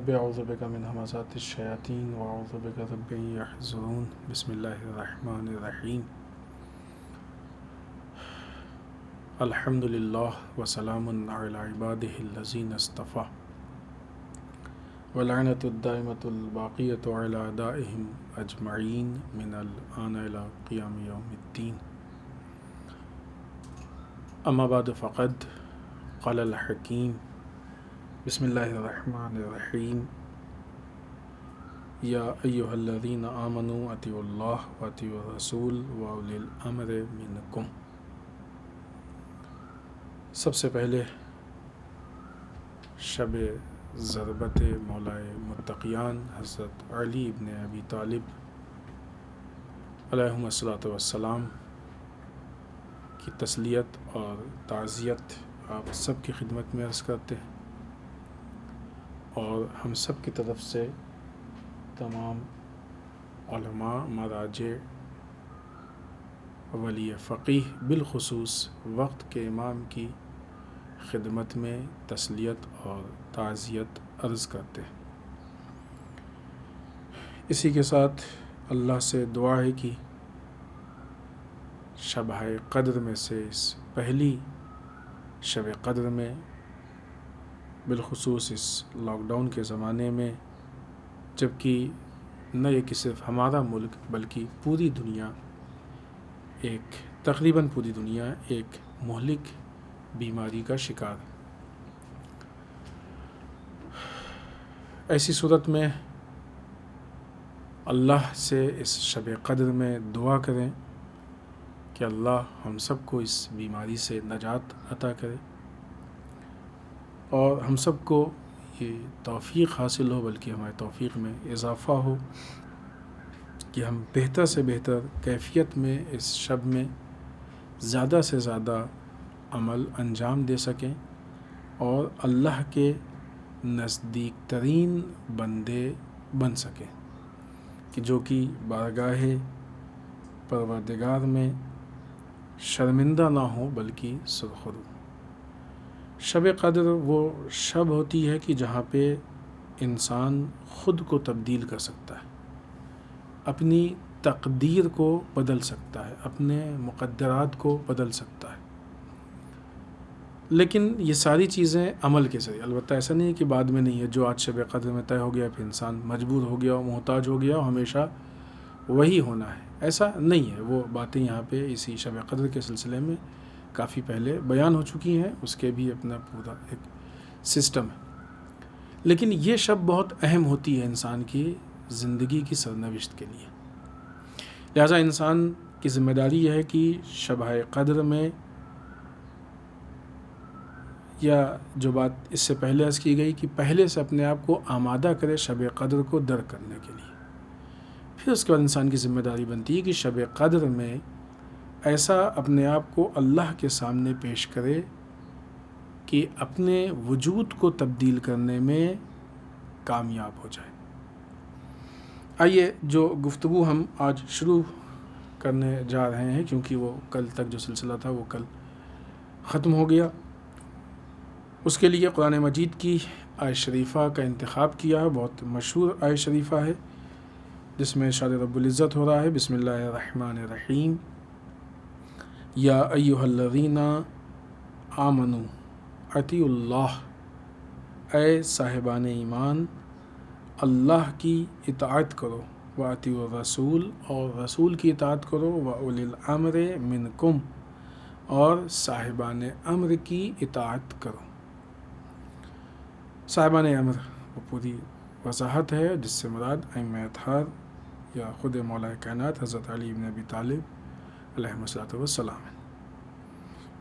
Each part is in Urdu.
رب اعوذ بک من همزات الشیاطین واعوذ بک رب ان یحضرون بسم اللہ الرحمن الرحیم الحمد للہ وسلام علی عبادہ الذین اصطفیٰ ولعنۃ الدائمۃ الباقیۃ علی اعدائہم اجمعین من الآن الی قیام یوم الدین اما بعد فقد قال الحکیم بسم اللہ الرحمن الرحیم یا ایہا الذین آمنوا اطیعوا اللہ واطیعوا الرسول واولی الامر منکم۔ سب سے پہلے شب ضربت مولائے متقیان حضرت علی ابن ابی طالب علیہم الصلاۃ والسلام کی تسلیت اور تعزیت آپ سب کی خدمت میں عرض کرتے ہیں، اور ہم سب کی طرف سے تمام علماء، مراجع، ولی فقیہ، بالخصوص وقت کے امام کی خدمت میں تسلیت اور تعزیت عرض کرتے ہیں۔ اسی کے ساتھ اللہ سے دعا ہے کہ شب قدر میں سے اس پہلی شب قدر میں، بالخصوص اس لاک ڈاؤن کے زمانے میں، جبکہ نہ یہ کہ صرف ہمارا ملک بلکہ پوری دنیا، تقریباً پوری دنیا ایک مہلک بیماری کا شکار ہے۔ ایسی صورت میں اللہ سے اس شب قدر میں دعا کریں کہ اللہ ہم سب کو اس بیماری سے نجات عطا کرے، اور ہم سب کو یہ توفیق حاصل ہو، بلکہ ہمارے توفیق میں اضافہ ہو کہ ہم بہتر سے بہتر کیفیت میں اس شب میں زیادہ سے زیادہ عمل انجام دے سکیں اور اللہ کے نزدیک ترین بندے بن سکیں، کہ جو کہ بارگاہ پروردگار میں شرمندہ نہ ہو بلکہ سرخرو۔ شب قدر وہ شب ہوتی ہے کہ جہاں پہ انسان خود کو تبدیل کر سکتا ہے، اپنی تقدیر کو بدل سکتا ہے، اپنے مقدرات کو بدل سکتا ہے، لیکن یہ ساری چیزیں عمل کے ذریعے، البتہ ایسا نہیں ہے کہ بعد میں نہیں ہے، جو آج شب قدر میں طے ہو گیا پھر انسان مجبور ہو گیا، محتاج ہو گیا، ہمیشہ وہی ہونا ہے، ایسا نہیں ہے۔ وہ باتیں یہاں پہ اسی شب قدر کے سلسلے میں کافی پہلے بیان ہو چکی ہیں، اس کے بھی اپنا پورا ایک سسٹم ہے، لیکن یہ شب بہت اہم ہوتی ہے انسان کی زندگی کی سرنوشت کے لیے۔ لہٰذا انسان کی ذمہ داری یہ ہے کہ شب قدر میں، یا جو بات اس سے پہلے عرض کی گئی کہ پہلے سے اپنے آپ کو آمادہ کرے شب قدر کو درک کرنے کے لیے، پھر اس کے بعد انسان کی ذمہ داری بنتی ہے کہ شب قدر میں ایسا اپنے آپ کو اللہ کے سامنے پیش کرے کہ اپنے وجود کو تبدیل کرنے میں کامیاب ہو جائے۔ آئیے جو گفتگو ہم آج شروع کرنے جا رہے ہیں، کیونکہ وہ کل تک جو سلسلہ تھا وہ کل ختم ہو گیا، اس کے لیے قرآن مجید کی آیت شریفہ کا انتخاب کیا ہے۔ بہت مشہور آیت شریفہ ہے جس میں ارشاد رب العزت ہو رہا ہے، بسم اللہ الرحمن الرحیم، یا ایہا الذین آمنوا اطیعوا اللہ، اے صاحبان ایمان اللہ کی اطاعت کرو، واطیعوا الرسول، اور رسول کی اطاعت کرو، واولی الامر منکم، اور صاحبان امر کی اطاعت کرو۔ صاحبان امر وہ پوری وضاحت ہے، جس سے مراد ائمہ اطہار یا خود مولا کائنات حضرت علی بن ابی طالب علیہ الصلوۃ والسلام ہے۔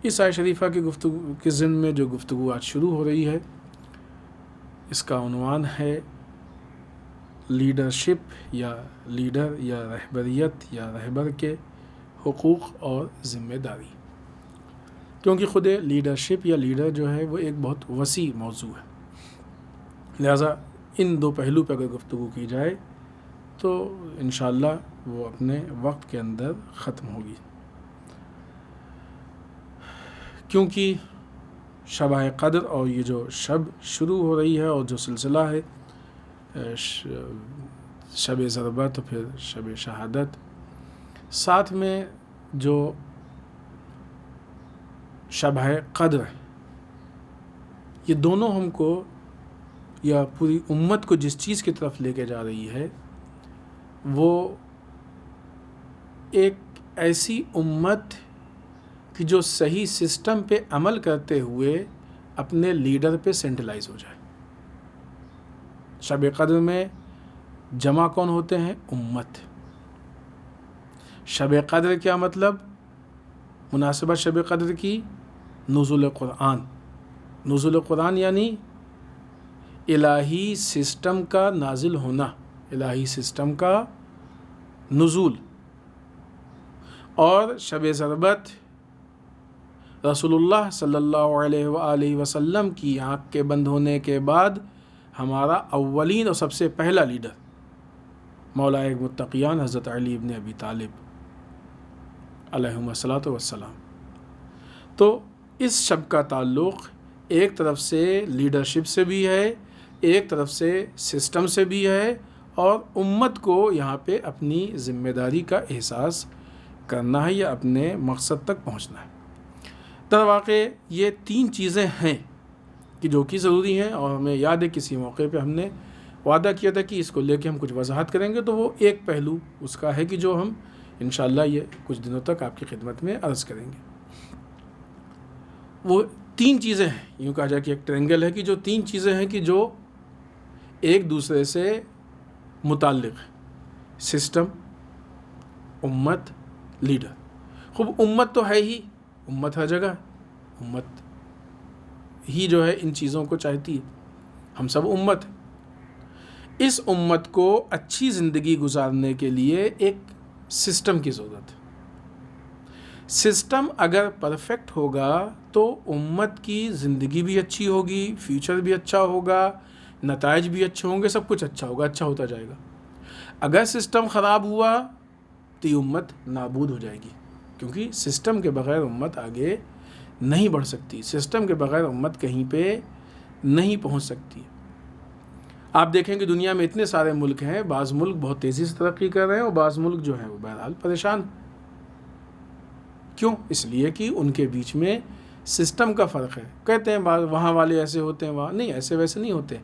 اس آیت شریفہ کی گفتگو کے ضمن میں جو گفتگو آج شروع ہو رہی ہے، اس کا عنوان ہے لیڈرشپ، یا لیڈر یا رہبریت یا رہبر کے حقوق اور ذمہ داری، کیونکہ خود لیڈرشپ یا لیڈر جو ہے وہ ایک بہت وسیع موضوع ہے، لہٰذا ان دو پہلو پہ اگر گفتگو کی جائے تو انشاءاللہ وہ اپنے وقت کے اندر ختم ہوگی، کیونکہ شب قدر اور یہ جو شب شروع ہو رہی ہے اور جو سلسلہ ہے شب ضربت، پھر شب شہادت، ساتھ میں جو شب قدر، یہ دونوں ہم کو یا پوری امت کو جس چیز کی طرف لے کے جا رہی ہے وہ ایک ایسی امت کہ جو صحیح سسٹم پہ عمل کرتے ہوئے اپنے لیڈر پہ سینٹرلائز ہو جائے۔ شب قدر میں جمع کون ہوتے ہیں؟ امت۔ شب قدر کیا مطلب؟ مناسبت شب قدر کی نزول قرآن۔ نزول قرآن یعنی الہی سسٹم کا نازل ہونا، الہی سسٹم کا نزول۔ اور شب ضربت رسول اللہ صلی اللہ علیہ وآلہ وسلم کی آنکھ کے بند ہونے کے بعد ہمارا اولین اور سب سے پہلا لیڈر مولا متقیان حضرت علی ابن ابی طالب علیہم الصلاۃ والسلام۔ تو اس شب کا تعلق ایک طرف سے لیڈرشپ سے بھی ہے، ایک طرف سے سسٹم سے بھی ہے، اور امت کو یہاں پہ اپنی ذمہ داری کا احساس کرنا ہے یا اپنے مقصد تک پہنچنا ہے۔ در واقع یہ تین چیزیں ہیں کہ جو کہ ضروری ہیں، اور ہمیں یاد ہے کسی موقع پہ ہم نے وعدہ کیا تھا کہ اس کو لے کے ہم کچھ وضاحت کریں گے، تو وہ ایک پہلو اس کا ہے کہ جو ہم انشاءاللہ یہ کچھ دنوں تک آپ کی خدمت میں عرض کریں گے۔ وہ تین چیزیں ہیں، یوں کہا جائے کہ ایک ٹرینگل ہے کہ جو تین چیزیں ہیں کہ جو ایک دوسرے سے متعلق ہے: سسٹم، امت، لیڈر۔ خوب امت تو ہے ہی، امت ہر جگہ ہے، امت ہی جو ہے ان چیزوں کو چاہتی ہے، ہم سب امت ہیں۔ اس امت کو اچھی زندگی گزارنے کے لیے ایک سسٹم کی ضرورت ہے۔ سسٹم اگر پرفیکٹ ہوگا تو امت کی زندگی بھی اچھی ہوگی، فیوچر بھی اچھا ہوگا، نتائج بھی اچھے ہوں گے، سب کچھ اچھا ہوگا، اچھا ہوتا جائے گا۔ اگر سسٹم خراب ہوا تو یہ امت نابود ہو جائے گی، کیونکہ سسٹم کے بغیر امت آگے نہیں بڑھ سکتی، سسٹم کے بغیر امت کہیں پہ نہیں پہنچ سکتی۔ آپ دیکھیں کہ دنیا میں اتنے سارے ملک ہیں، بعض ملک بہت تیزی سے ترقی کر رہے ہیں اور بعض ملک جو ہیں وہ بہرحال پریشان۔ کیوں؟ اس لیے کہ ان کے بیچ میں سسٹم کا فرق ہے۔ کہتے ہیں وہاں والے ایسے ہوتے ہیں، وہاں نہیں، ایسے ویسے نہیں ہوتے۔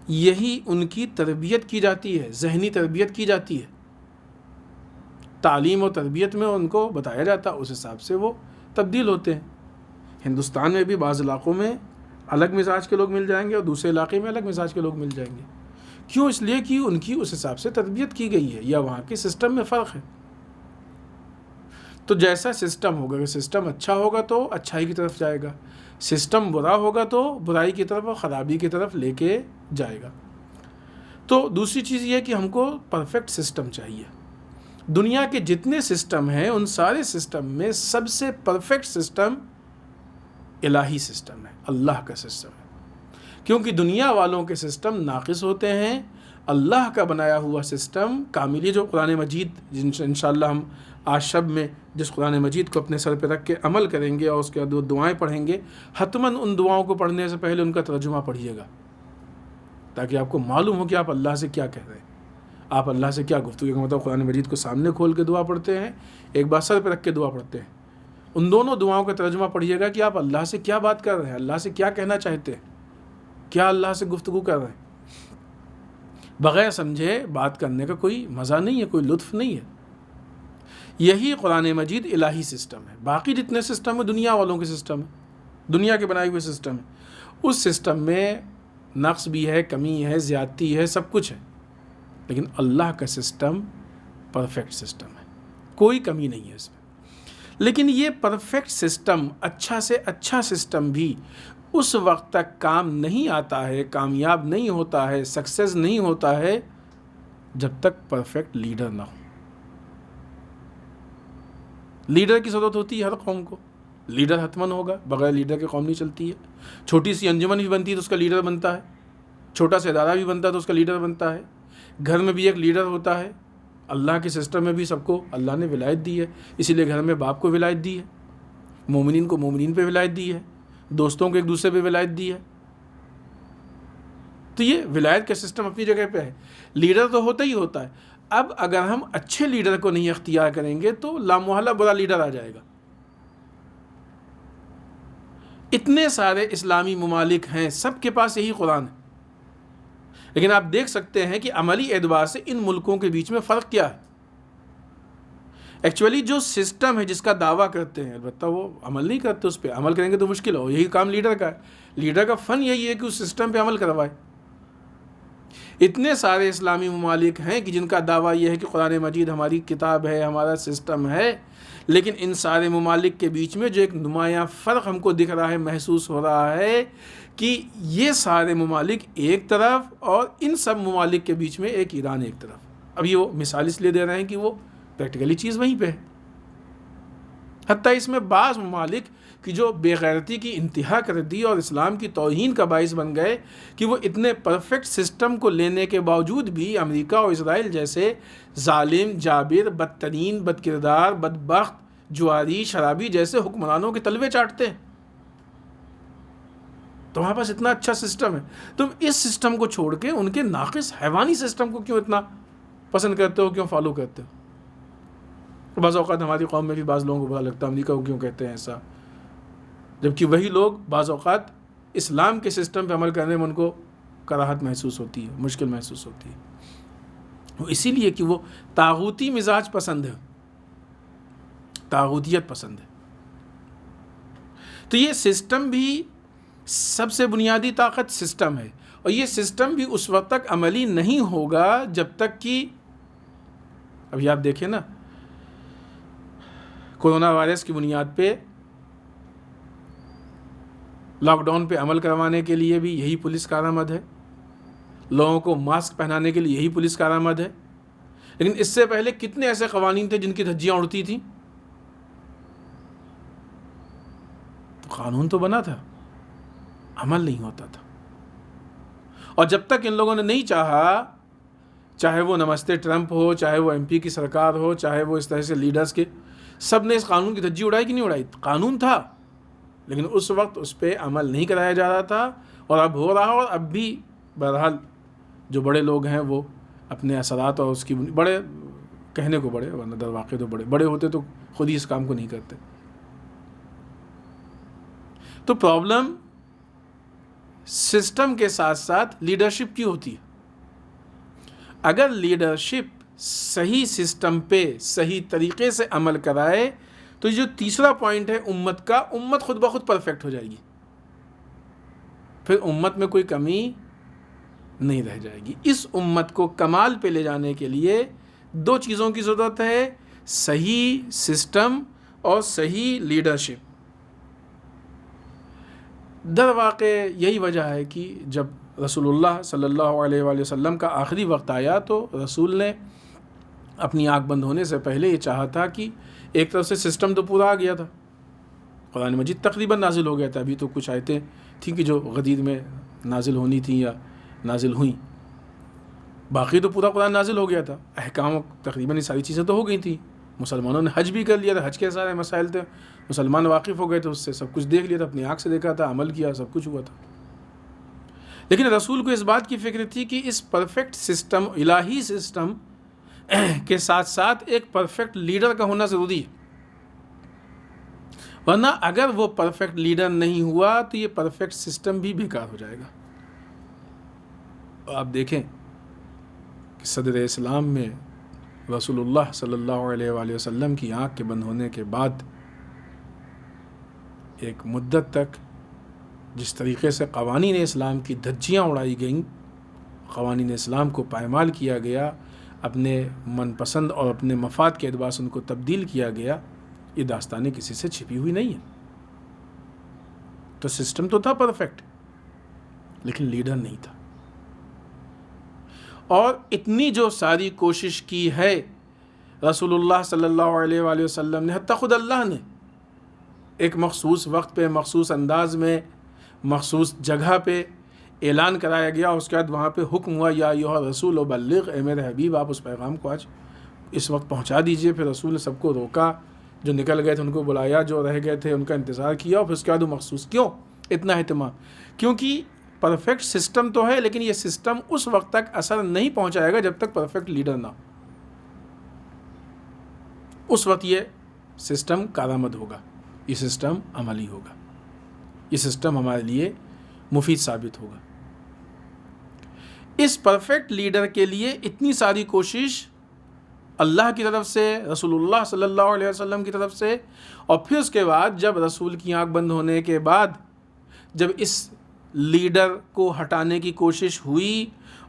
یہی ان کی تربیت کی جاتی ہے، ذہنی تربیت کی جاتی ہے، تعلیم و تربیت میں ان کو بتایا جاتا ہے، اس حساب سے وہ تبدیل ہوتے ہیں۔ ہندوستان میں بھی بعض علاقوں میں الگ مزاج کے لوگ مل جائیں گے اور دوسرے علاقے میں الگ مزاج کے لوگ مل جائیں گے۔ کیوں؟ اس لیے کہ ان کی اس حساب سے تربیت کی گئی ہے یا وہاں کے سسٹم میں فرق ہے۔ تو جیسا سسٹم ہوگا، اگر سسٹم اچھا ہوگا تو اچھائی کی طرف جائے گا، سسٹم برا ہوگا تو برائی کی طرف اور خرابی کی طرف لے کے جائے گا۔ تو دوسری چیز یہ کہ ہم کو پرفیکٹ سسٹم چاہیے۔ دنیا کے جتنے سسٹم ہیں ان سارے سسٹم میں سب سے پرفیکٹ سسٹم الہی سسٹم ہے، اللہ کا سسٹم ہے، کیونکہ دنیا والوں کے سسٹم ناقص ہوتے ہیں، اللہ کا بنایا ہوا سسٹم کامل ہے۔ جو قرآن مجید انشاءاللہ ہم آج شب میں جس قرآن مجید کو اپنے سر پہ رکھ کے عمل کریں گے اور اس کے بعد وہ دعائیں پڑھیں گے، حتماً ان دعاؤں کو پڑھنے سے پہلے ان کا ترجمہ پڑھیے گا، تاکہ آپ کو معلوم ہو کہ آپ اللہ سے کیا کہہ رہے ہیں، آپ اللہ سے کیا گفتگو کا مطلب قرآن مجید کو سامنے کھول کے دعا پڑھتے ہیں، ایک بار سر پہ رکھ کے دعا پڑھتے ہیں، ان دونوں دعاؤں کا ترجمہ پڑھیے گا کہ آپ اللہ سے کیا بات کر رہے ہیں، اللہ سے کیا کہنا چاہتے ہیں، کیا اللہ سے گفتگو کر رہے ہیں۔ بغیر سمجھے بات کرنے کا کوئی مزہ نہیں ہے، کوئی لطف نہیں ہے۔ یہی قرآن مجید الہی سسٹم ہے۔ باقی جتنے سسٹم ہیں دنیا والوں کے سسٹم ہیں، دنیا کے بنائے ہوئے سسٹم ہیں، اس سسٹم میں نقص بھی ہے، کمی ہے، زیادتی ہے، سب کچھ ہے، لیکن اللہ کا سسٹم پرفیکٹ سسٹم ہے، کوئی کمی نہیں ہے اس میں۔ لیکن یہ پرفیکٹ سسٹم، اچھا سے اچھا سسٹم بھی اس وقت تک کام نہیں آتا ہے، کامیاب نہیں ہوتا ہے، سکسیس نہیں ہوتا ہے جب تک پرفیکٹ لیڈر نہ ہو۔ لیڈر کی ضرورت ہوتی ہے ہر قوم کو، لیڈر حتماً ہوگا، بغیر لیڈر کے قوم نہیں چلتی ہے۔ چھوٹی سی انجمن بھی بنتی ہے تو اس کا لیڈر بنتا ہے، چھوٹا سا ادارہ بھی بنتا ہے تو اس کا لیڈر بنتا ہے، گھر میں بھی ایک لیڈر ہوتا ہے۔ اللہ کے سسٹم میں بھی سب کو اللہ نے ولایت دی ہے، اسی لیے گھر میں باپ کو ولایت دی ہے، مومنین کو مومنین پہ ولایت دی ہے، دوستوں کو ایک دوسرے پہ ولایت دی ہے۔ تو یہ ولایت کا سسٹم اپنی جگہ پہ ہے، لیڈر تو ہوتا ہی ہوتا ہے. اب اگر ہم اچھے لیڈر کو نہیں اختیار کریں گے تو لامحالہ برا لیڈر آ جائے گا. اتنے سارے اسلامی ممالک ہیں، سب کے پاس یہی قرآن ہے، لیکن آپ دیکھ سکتے ہیں کہ عملی اعتبار سے ان ملکوں کے بیچ میں فرق کیا ہے. ایکچولی جو سسٹم ہے جس کا دعویٰ کرتے ہیں، البتہ وہ عمل نہیں کرتے، اس پہ عمل کریں گے تو مشکل ہو. یہی کام لیڈر کا ہے. لیڈر کا فن یہی ہے کہ اس سسٹم پہ عمل کروائے. اتنے سارے اسلامی ممالک ہیں کہ جن کا دعویٰ یہ ہے کہ قرآن مجید ہماری کتاب ہے، ہمارا سسٹم ہے، لیکن ان سارے ممالک کے بیچ میں جو ایک نمایاں فرق ہم کو دکھ رہا ہے، محسوس ہو رہا ہے کہ یہ سارے ممالک ایک طرف اور ان سب ممالک کے بیچ میں ایک ایران ایک طرف. اب یہ وہ مثال اس لیے دے رہے ہیں کہ وہ پریکٹیکلی چیز وہیں پہ ہے. حتیٰ اس میں بعض ممالک کی جو بے غیرتی کی انتہا کر دی اور اسلام کی توہین کا باعث بن گئے کہ وہ اتنے پرفیکٹ سسٹم کو لینے کے باوجود بھی امریکہ اور اسرائیل جیسے ظالم، جابر، بدترین، بدکردار، بدبخت، جواری، شرابی جیسے حکمرانوں کے تلوے چاٹتے ہیں. تمہارے پاس اتنا اچھا سسٹم ہے، تم اس سسٹم کو چھوڑ کے ان کے ناقص حیوانی سسٹم کو کیوں اتنا پسند کرتے ہو، کیوں فالو کرتے ہو؟ بعض اوقات ہماری قوم میں بھی بعض لوگوں کو برا لگتا ہے امریکہ کو کیوں کہتے ہیں ایسا، جبکہ وہی لوگ بعض اوقات اسلام کے سسٹم پہ عمل کرنے میں ان کو کراہت محسوس ہوتی ہے، مشکل محسوس ہوتی ہے. وہ اسی لیے کہ وہ طاغوتی مزاج پسند ہے، طاغوتیت پسند ہے. تو یہ سسٹم بھی سب سے بنیادی طاقت سسٹم ہے، اور یہ سسٹم بھی اس وقت تک عملی نہیں ہوگا جب تک کہ ابھی آپ دیکھیں نا، کورونا وائرس کی بنیاد پہ لاک ڈاؤن پہ عمل کروانے کے لیے بھی یہی پولیس کارآمد ہے، لوگوں کو ماسک پہنانے کے لیے یہی پولیس کارآمد ہے. لیکن اس سے پہلے کتنے ایسے قوانین تھے جن کی دھجیاں اڑتی تھیں؟ تو قانون تو بنا تھا، عمل نہیں ہوتا تھا. اور جب تک ان لوگوں نے نہیں چاہا، چاہے وہ نمستے ٹرمپ ہو، چاہے وہ ایم پی کی سرکار ہو، چاہے وہ اس طرح سے لیڈرز کے، سب نے اس قانون کی دھجی اڑائی کہ نہیں اڑائی؟ قانون تھا، لیکن اس وقت اس پہ عمل نہیں کرایا جا رہا تھا، اور اب ہو رہا. اور اب بھی بہرحال جو بڑے لوگ ہیں وہ اپنے اثرات اور اس کی بڑے کہنے کو بڑے، ورنہ در واقع تو بڑے ہوتے تو خود ہی اس کام کو نہیں کرتے. تو پرابلم سسٹم کے ساتھ ساتھ لیڈرشپ کی ہوتی ہے. اگر لیڈرشپ صحیح سسٹم پہ صحیح طریقے سے عمل کرائے تو جو تیسرا پوائنٹ ہے امت کا، امت خود بخود پرفیکٹ ہو جائے گی، پھر امت میں کوئی کمی نہیں رہ جائے گی. اس امت کو کمال پہ لے جانے کے لیے دو چیزوں کی ضرورت ہے، صحیح سسٹم اور صحیح لیڈرشپ. در واقع یہی وجہ ہے کہ جب رسول اللہ صلی اللہ علیہ وآلہ وسلم کا آخری وقت آیا تو رسول نے اپنی آنکھ بند ہونے سے پہلے یہ چاہا تھا کہ ایک طرف سے سسٹم تو پورا آ گیا تھا، قرآن مجید تقریباً نازل ہو گیا تھا، ابھی تو کچھ آیتیں تھیں کہ جو غدیر میں نازل ہونی تھیں یا نازل ہوئیں، باقی تو پورا قرآن نازل ہو گیا تھا. احکام تقریباً یہ ساری چیزیں تو ہو گئی تھیں. مسلمانوں نے حج بھی کر لیا تھا، حج کے سارے مسائل تھے، مسلمان واقف ہو گئے تھے اس سے، سب کچھ دیکھ لیا تھا، اپنی آنکھ سے دیکھا تھا، عمل کیا، سب کچھ ہوا تھا. لیکن رسول کو اس بات کی فکر تھی کہ اس پرفیکٹ سسٹم، الہی سسٹم کے ساتھ ساتھ ایک پرفیکٹ لیڈر کا ہونا ضروری ہے، ورنہ اگر وہ پرفیکٹ لیڈر نہیں ہوا تو یہ پرفیکٹ سسٹم بھی بیکار ہو جائے گا. آپ دیکھیں کہ صدر اسلام میں رسول اللہ صلی اللہ علیہ وآلہ وسلم کی آنکھ کے بند ہونے کے بعد ایک مدت تک جس طریقے سے قوانین اسلام کی دھجیاں اڑائی گئیں، قوانین اسلام کو پائمال کیا گیا، اپنے من پسند اور اپنے مفاد کے اعتبار سے ان کو تبدیل کیا گیا، یہ داستانیں کسی سے چھپی ہوئی نہیں ہیں. تو سسٹم تو تھا پرفیکٹ، لیکن لیڈر نہیں تھا. اور اتنی جو ساری کوشش کی ہے رسول اللہ صلی اللہ علیہ وآلہ وسلم نے، حتیٰ خود اللہ نے ایک مخصوص وقت پہ، مخصوص انداز میں، مخصوص جگہ پہ اعلان کرایا گیا، اس کے بعد وہاں پہ حکم ہوا یا ایھا الرسول بلغ، اے میرے حبیب آپ اس پیغام کو آج اس وقت پہنچا دیجئے. پھر رسول نے سب کو روکا، جو نکل گئے تھے ان کو بلایا، جو رہ گئے تھے ان کا انتظار کیا، اور پھر اس کے بعد وہ مخصوص کیوں اتنا اہتمام؟ کیونکہ پرفیکٹ سسٹم تو ہے، لیکن یہ سسٹم اس وقت تک اثر نہیں پہنچائے گا جب تک پرفیکٹ لیڈر نہ ہو. اس وقت یہ سسٹم کارآمد ہوگا، یہ سسٹم عملی ہوگا، یہ سسٹم ہمارے لیے مفید ثابت ہوگا. اس پرفیکٹ لیڈر کے لیے اتنی ساری کوشش اللہ کی طرف سے، رسول اللہ صلی اللہ علیہ وسلم کی طرف سے، اور پھر اس کے بعد جب رسول کی آنکھ بند ہونے کے بعد جب اس لیڈر کو ہٹانے کی کوشش ہوئی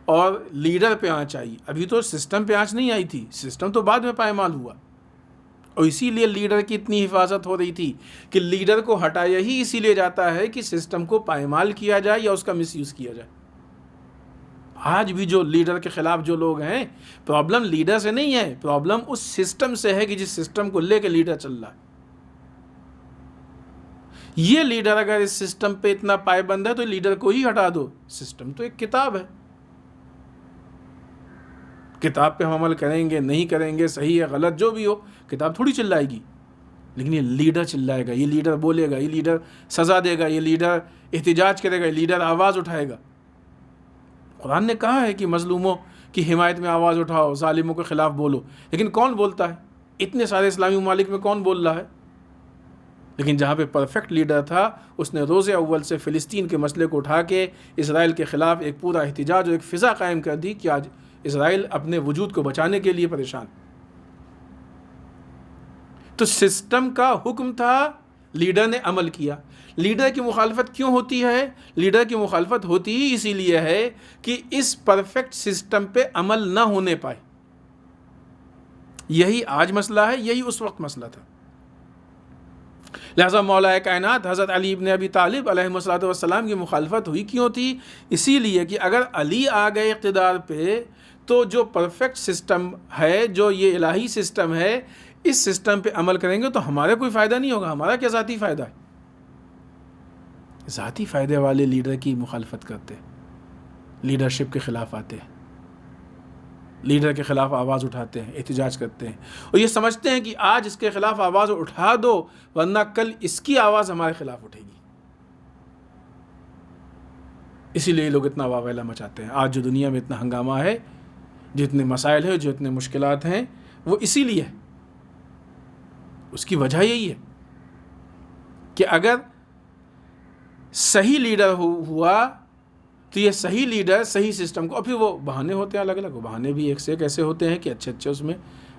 اور لیڈر پہ آنچ آئی. ابھی تو سسٹم پہ آنچ نہیں آئی تھی، سسٹم تو بعد میں پائمال ہوا، اور اسی لیے لیڈر کی اتنی حفاظت ہو رہی تھی کہ لیڈر کو ہٹایا ہی اسی لیے جاتا ہے کہ سسٹم کو پائمال کیا جائے یا اس کا مس یوز کیا جائے. آج بھی جو لیڈر کے خلاف جو لوگ ہیں، پرابلم لیڈر سے نہیں ہے، پرابلم اس سسٹم سے ہے کہ جس سسٹم کو لے کے لیڈر چل رہا ہے. یہ لیڈر اگر اس سسٹم پہ اتنا پائبند ہے تو لیڈر کو ہی ہٹا دو. سسٹم تو ایک کتاب ہے، کتاب پہ ہم عمل کریں گے نہیں کریں گے، صحیح ہے غلط جو بھی ہو، کتاب تھوڑی چلائے گی، لیکن یہ لیڈر چلائے گا، یہ لیڈر بولے گا، یہ لیڈر سزا دے گا، یہ لیڈر احتجاج کرے گا، یہ لیڈر آواز اٹھائے گا. قرآن نے کہا ہے کہ مظلوموں کی حمایت میں آواز اٹھاؤ، ظالموں کے خلاف بولو، لیکن کون بولتا ہے؟ اتنے سارے اسلامی ممالک میں کون بول رہا ہے؟ لیکن جہاں پہ پرفیکٹ لیڈر تھا، اس نے روز اول سے فلسطین کے مسئلے کو اٹھا کے اسرائیل کے خلاف ایک پورا احتجاج اور ایک فضا قائم کر دی کہ آج اسرائیل اپنے وجود کو بچانے کے لیے پریشان. تو سسٹم کا حکم تھا، لیڈر نے عمل کیا. لیڈر کی مخالفت کیوں ہوتی ہے؟ لیڈر کی مخالفت ہوتی ہی اسی لیے ہے کہ اس پرفیکٹ سسٹم پہ عمل نہ ہونے پائے. یہی آج مسئلہ ہے، یہی اس وقت مسئلہ تھا. لہذا مولا کائنات حضرت علی ابن ابی طالب علیہ السلام کی مخالفت ہوئی کیوں تھی؟ اسی لیے کہ اگر علی آ گئے اقتدار پہ تو جو پرفیکٹ سسٹم ہے، جو یہ الہی سسٹم ہے، اس سسٹم پہ عمل کریں گے تو ہمارا کوئی فائدہ نہیں ہوگا. ہمارا کیا ذاتی فائدہ ہے؟ ذاتی فائدے والے لیڈر کی مخالفت کرتے، لیڈرشپ کے خلاف آتے ہیں، لیڈر کے خلاف آواز اٹھاتے ہیں، احتجاج کرتے ہیں، اور یہ سمجھتے ہیں کہ آج اس کے خلاف آواز اٹھا دو ورنہ کل اس کی آواز ہمارے خلاف اٹھے گی. اسی لیے لوگ اتنا واویلا مچاتے ہیں. آج جو دنیا میں اتنا ہنگامہ ہے، جتنے مسائل ہیں، جو اتنے مشکلات ہیں، وہ اسی لیے ہے. اس کی وجہ یہی ہے کہ اگر صحیح لیڈر ہوا تو یہ صحیح لیڈر صحیح سسٹم کو، اور پھر وہ بہانے ہوتے ہیں الگ الگ. وہ بہانے بھی ایک سے ایک ایسے ہوتے ہیں کہ اچھے اس میں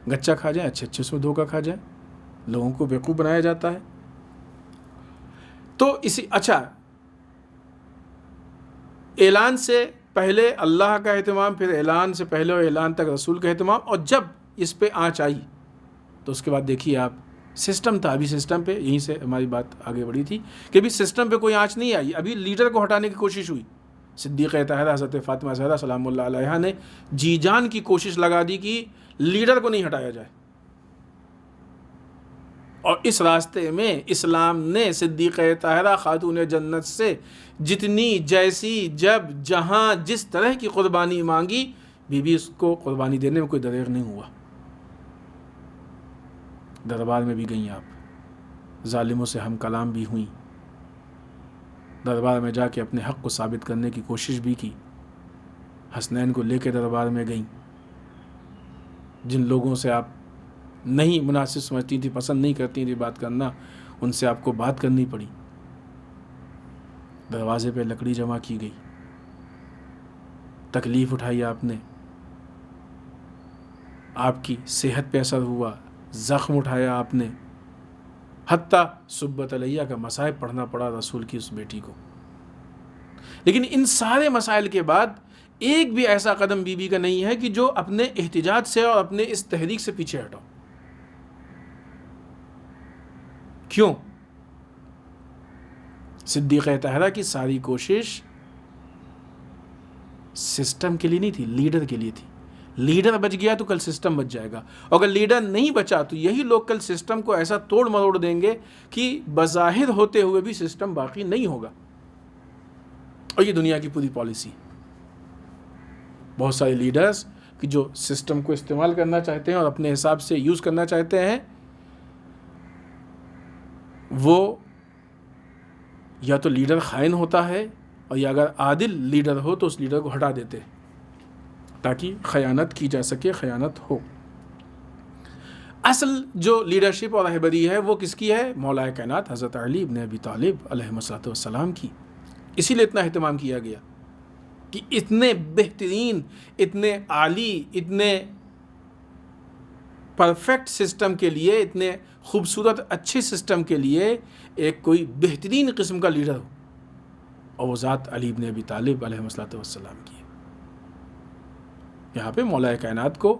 گچا کھا جائیں، اچھے اس میں دھوکہ کھا جائیں، لوگوں کو بیوقوف بنایا جاتا ہے. تو اچھا، اعلان سے پہلے اللہ کا اہتمام، پھر اعلان سے پہلے اور اعلان تک رسول کا اہتمام، اور جب اس پہ آنچ آئی تو اس کے بعد دیکھیے آپ، سسٹم تھا. ابھی سسٹم پہ یہیں سے ہماری بات آگے بڑھی تھی کہ ابھی سسٹم پہ کوئی آنچ نہیں آئی، ابھی لیڈر کو ہٹانے کی کوشش ہوئی. صدیقہ طاہرہ حضرت فاطمہ زہرا سلام اللہ علیہا نے جی جان کی کوشش لگا دی کہ لیڈر کو نہیں ہٹایا جائے. اور اس راستے میں اسلام نے صدیقہ طاہرہ خاتون جنت سے جتنی، جیسی، جب، جہاں، جس طرح کی قربانی مانگی، بی اس کو قربانی دینے میں کوئی دریغ نہیں ہوا. دربار میں بھی گئیں آپ، ظالموں سے ہم کلام بھی ہوئیں، دربار میں جا کے اپنے حق کو ثابت کرنے کی کوشش بھی کی. حسنین کو لے کے دربار میں گئیں، جن لوگوں سے آپ نہیں مناسب سمجھتی تھی، پسند نہیں کرتی تھی بات کرنا، ان سے آپ کو بات کرنی پڑی. دروازے پہ لکڑی جمع کی گئی، تکلیف اٹھائی آپ نے، آپ کی صحت پہ اثر ہوا، زخم اٹھایا آپ نے، حتیٰ سبت علیہ کا مصائب پڑھنا پڑا رسول کی اس بیٹی کو. لیکن ان سارے مسائل کے بعد ایک بھی ایسا قدم بی بی کا نہیں ہے کہ جو اپنے احتجاج سے اور اپنے اس تحریک سے پیچھے ہٹاؤ. کیوں؟ صدیقہ طاہرہ کی ساری کوشش سسٹم کے لیے نہیں تھی، لیڈر کے لیے تھی. لیڈر بچ گیا تو کل سسٹم بچ جائے گا، اور اگر لیڈر نہیں بچا تو یہی لوگ کل سسٹم کو ایسا توڑ مروڑ دیں گے کہ بظاہر ہوتے ہوئے بھی سسٹم باقی نہیں ہوگا. اور یہ دنیا کی پوری پالیسی. بہت سارے لیڈرز کہ جو سسٹم کو استعمال کرنا چاہتے ہیں اور اپنے حساب سے یوز کرنا چاہتے ہیں، وہ یا تو لیڈر خائن ہوتا ہے اور یا اگر عادل لیڈر ہو تو اس لیڈر کو ہٹا دیتے تاکہ خیانت کی جا سکے، خیانت ہو۔ اصل جو لیڈرشپ اور رہبری ہے وہ کس کی ہے؟ مولا کائنات حضرت علی ابن ابی طالب علیہ السلام کی۔ اسی لیے اتنا اہتمام کیا گیا کہ اتنے بہترین، اتنے عالی، اتنے پرفیکٹ سسٹم کے لیے، اتنے خوبصورت اچھے سسٹم کے لیے ایک کوئی بہترین قسم کا لیڈر ہو، اور وہ ذات علی ابن ابی طالب علیہ السلام کی ہے۔ یہاں پہ مولا کائنات کو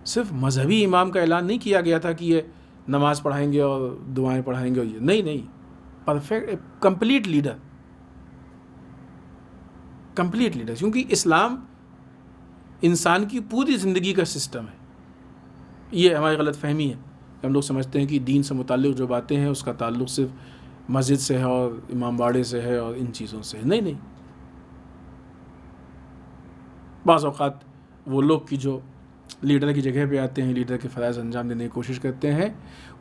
صرف مذہبی امام کا اعلان نہیں کیا گیا تھا کہ یہ نماز پڑھائیں گے اور دعائیں پڑھائیں گے، نہیں، پرفیکٹ کمپلیٹ لیڈر، کیونکہ اسلام انسان کی پوری زندگی کا سسٹم ہے۔ یہ ہماری غلط فہمی ہے، ہم لوگ سمجھتے ہیں کہ دین سے متعلق جو باتیں ہیں اس کا تعلق صرف مسجد سے ہے اور امام باڑے سے ہے اور ان چیزوں سے ہے۔ نہیں، بعض اوقات وہ لوگ کی جو لیڈر کی جگہ پہ آتے ہیں، لیڈر کے فرائض انجام دینے کی کوشش کرتے ہیں،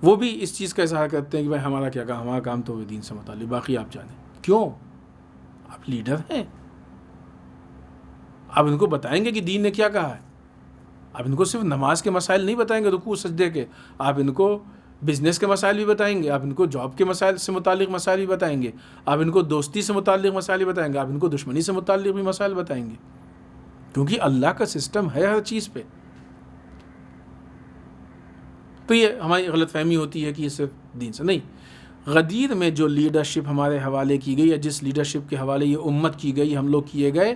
وہ بھی اس چیز کا اظہار کرتے ہیں کہ بھائی ہمارا کیا کام، ہمارا کام تو دین سے متعلق، باقی آپ جانیں۔ کیوں؟ آپ لیڈر ہیں، آپ ان کو بتائیں گے کہ دین نے کیا کہا ہے۔ آپ ان کو صرف نماز کے مسائل نہیں بتائیں گے، رکوع سجدے کے، آپ ان کو بزنس کے مسائل بھی بتائیں گے، آپ ان کو جاب کے مسائل سے متعلق مسائل بھی بتائیں گے، آپ ان کو دوستی سے متعلق مسائل بھی بتائیں گے، آپ ان کو دشمنی سے متعلق بھی مسائل بتائیں گے، کیونکہ اللہ کا سسٹم ہے ہر چیز پہ۔ تو یہ ہماری غلط فہمی ہوتی ہے کہ یہ صرف دین سے نہیں۔ غدیر میں جو لیڈرشپ ہمارے حوالے کی گئی یا جس لیڈرشپ کے حوالے یہ امت کی گئی، ہم لوگ کیے گئے،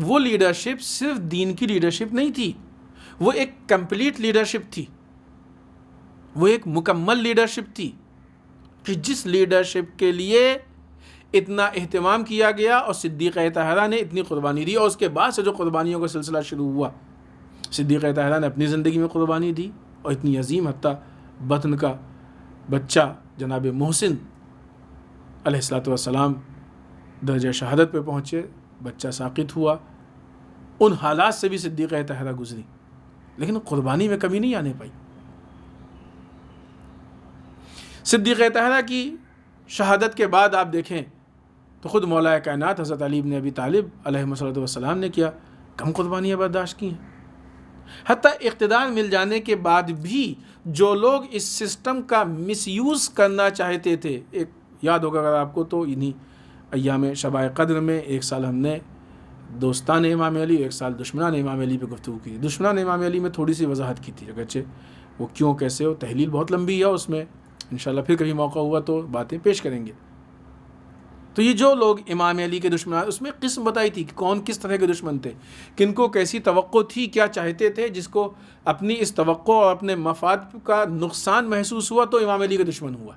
وہ لیڈرشپ صرف دین کی لیڈرشپ نہیں تھی، وہ ایک کمپلیٹ لیڈرشپ تھی، وہ ایک مکمل لیڈرشپ تھی، کہ جس لیڈرشپ کے لیے اتنا اہتمام کیا گیا اور صدیقہ طاہرہ نے اتنی قربانی دی، اور اس کے بعد سے جو قربانیوں کا سلسلہ شروع ہوا، صدیقہ طاہرہ نے اپنی زندگی میں قربانی دی، اور اتنی عظیم، حتیٰ بطن کا بچہ جناب محسن علیہ السلام درجہ شہادت پہ پہنچے، بچہ ساقط ہوا، ان حالات سے بھی صدیقہ طاہرہ گزری، لیکن قربانی میں کمی نہیں آنے پائی۔ صدیقہ طاہرہ کی شہادت کے بعد آپ دیکھیں تو خود مولا کائنات حضرت علی بن ابی طالب علیہ السلام نے کیا کم قربانیاں برداشت کی ہیں۔ حتیٰ اقتدار مل جانے کے بعد بھی جو لوگ اس سسٹم کا مس یوز کرنا چاہتے تھے، ایک یاد ہوگا اگر آپ کو تو انہی ایام شبائے قدر میں ایک سال ہم نے دوستان امام علی، ایک سال دشمنان امام علی پہ گفتگو کی۔ دشمنان امام علی میں تھوڑی سی وضاحت کی تھی، اگرچہ وہ کیوں کیسے ہو، تحلیل بہت لمبی ہے، اس میں انشاءاللہ پھر کبھی موقع ہوا تو باتیں پیش کریں گے۔ تو یہ جو لوگ امام علی کے دشمنان، اس میں قسم بتائی تھی کہ کون کس طرح کے دشمن تھے، کن کو کیسی توقع تھی، کیا چاہتے تھے، جس کو اپنی اس توقع اور اپنے مفاد کا نقصان محسوس ہوا تو امام علی کا دشمن ہوا۔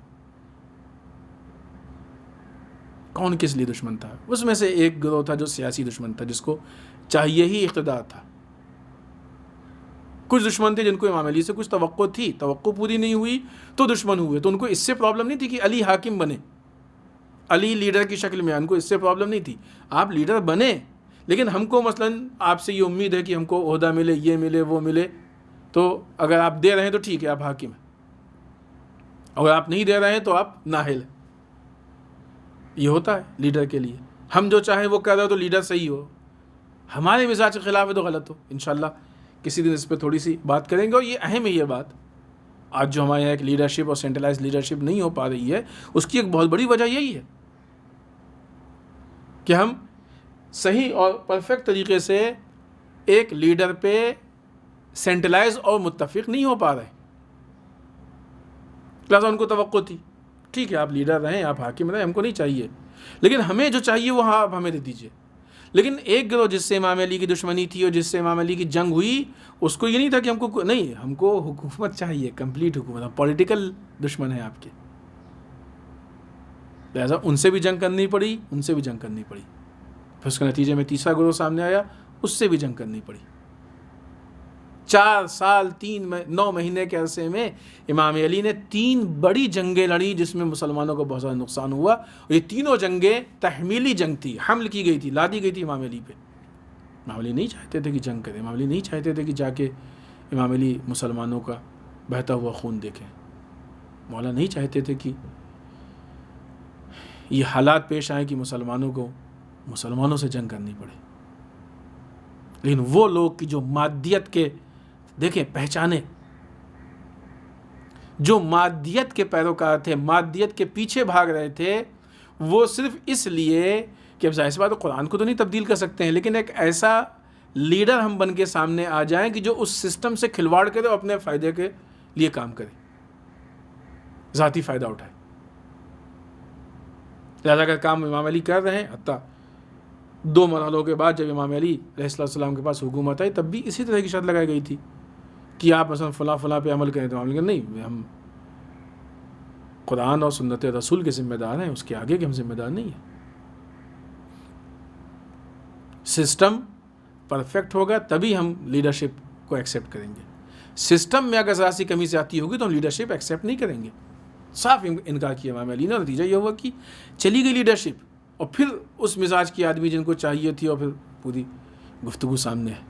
کون کس لیے دشمن تھا؟ اس میں سے ایک گروہ تھا جو سیاسی دشمن تھا، جس کو چاہیے ہی اقتدار تھا۔ کچھ دشمن تھے جن کو امام علی سے کچھ توقع تھی، توقع پوری نہیں ہوئی تو دشمن ہوئے، تو ان کو اس سے پرابلم نہیں تھی کہ علی حاکم بنے، علی لیڈر کی شکل میں، ان کو اس سے پرابلم نہیں تھی، آپ لیڈر بنے، لیکن ہم کو مثلاً آپ سے یہ امید ہے کہ ہم کو عہدہ ملے، یہ ملے، وہ ملے، تو اگر آپ دے رہے ہیں تو ٹھیک ہے، آپ حاکم ہیں، اگر آپ نہیں دے رہے ہیں تو آپ نااہل ہیں۔ یہ ہوتا ہے لیڈر کے لیے، ہم جو چاہیں وہ کر رہے ہو تو لیڈر صحیح ہو، ہمارے مزاج کے خلاف ہے تو غلط ہو۔ انشاءاللہ کسی دن اس پہ تھوڑی سی بات کریں گے، اور یہ اہم ہے یہ بات۔ آج جو ہمارے یہاں ایک لیڈرشپ اور سینٹرلائز لیڈرشپ نہیں ہو پا رہی ہے، اس کی ایک بہت بڑی وجہ یہی ہے کہ ہم صحیح اور پرفیکٹ طریقے سے ایک لیڈر پہ سینٹرلائز اور متفق نہیں ہو پا رہے۔ لہٰذا ان کو توقع تھی، ٹھیک ہے آپ لیڈر رہیں، آپ حاکم رہیں، ہم کو نہیں چاہیے، لیکن ہمیں جو چاہیے وہ آپ ہمیں دے دیجئے۔ لیکن ایک گروہ جس سے امام علی کی دشمنی تھی اور جس سے امام علی کی جنگ ہوئی، اس کو یہ نہیں تھا کہ ہم کو حکومت چاہیے، کمپلیٹ حکومت، پولیٹیکل دشمن ہیں آپ کے، لہٰذا ان سے بھی جنگ کرنی پڑی، ان سے بھی جنگ کرنی پڑی، پھر اس کے نتیجے میں تیسرا گروہ سامنے آیا، اس سے بھی جنگ کرنی پڑی۔ 4 سال 9 مہینے کے عرصے میں امام علی نے 3 بڑی جنگیں لڑی، جس میں مسلمانوں کو بہت زیادہ نقصان ہوا، اور یہ تینوں جنگیں تحمیلی جنگ تھی، حمل کی گئی تھی، لادی گئی تھی امام علی پہ۔ امام علی نہیں چاہتے تھے کہ جنگ کریں، امام علی نہیں چاہتے تھے کہ جا کے امام علی مسلمانوں کا بہتا ہوا خون دیکھیں، مولا نہیں چاہتے تھے کہ یہ حالات پیش آئیں کہ مسلمانوں کو مسلمانوں سے جنگ کرنی پڑے. لیکن وہ لوگ کی جو مادیت کے دیکھیں پہچانے، جو مادیت کے پیروکار تھے، مادیت کے پیچھے بھاگ رہے تھے، وہ صرف اس لیے کہ اب ظاہر سی بات ہے قرآن کو تو نہیں تبدیل کر سکتے ہیں، لیکن ایک ایسا لیڈر ہم بن کے سامنے آ جائیں کہ جو اس سسٹم سے کھلواڑ کرے اور اپنے فائدے کے لیے کام کرے، ذاتی فائدہ اٹھائے. لہٰذا اگر کام امام علی کر رہے ہیں، حتیٰ 2 مرحلوں کے بعد جب امام علی علیہ السلام کے پاس حکومت آئی تب بھی اسی طرح کی شرط لگائی گئی تھی کہ آپ مثلا فلاں فلاں پہ عمل کریں، تو عمل کریں نہیں، ہم قرآن اور سنت رسول کے ذمہ دار ہیں، اس کے آگے کے ہم ذمہ دار نہیں ہیں. سسٹم پرفیکٹ ہوگا تبھی ہم لیڈرشپ کو ایکسیپٹ کریں گے. سسٹم میں اگر ذرا سی کمی زیادتی ہوگی تو ہم لیڈرشپ ایکسیپٹ نہیں کریں گے. صاف انکار کیا امام علی نے. نتیجہ یہ ہوا کہ چلی گئی لیڈرشپ، اور پھر اس مزاج کے آدمی جن کو چاہیے تھی، اور پھر پوری گفتگو سامنے ہے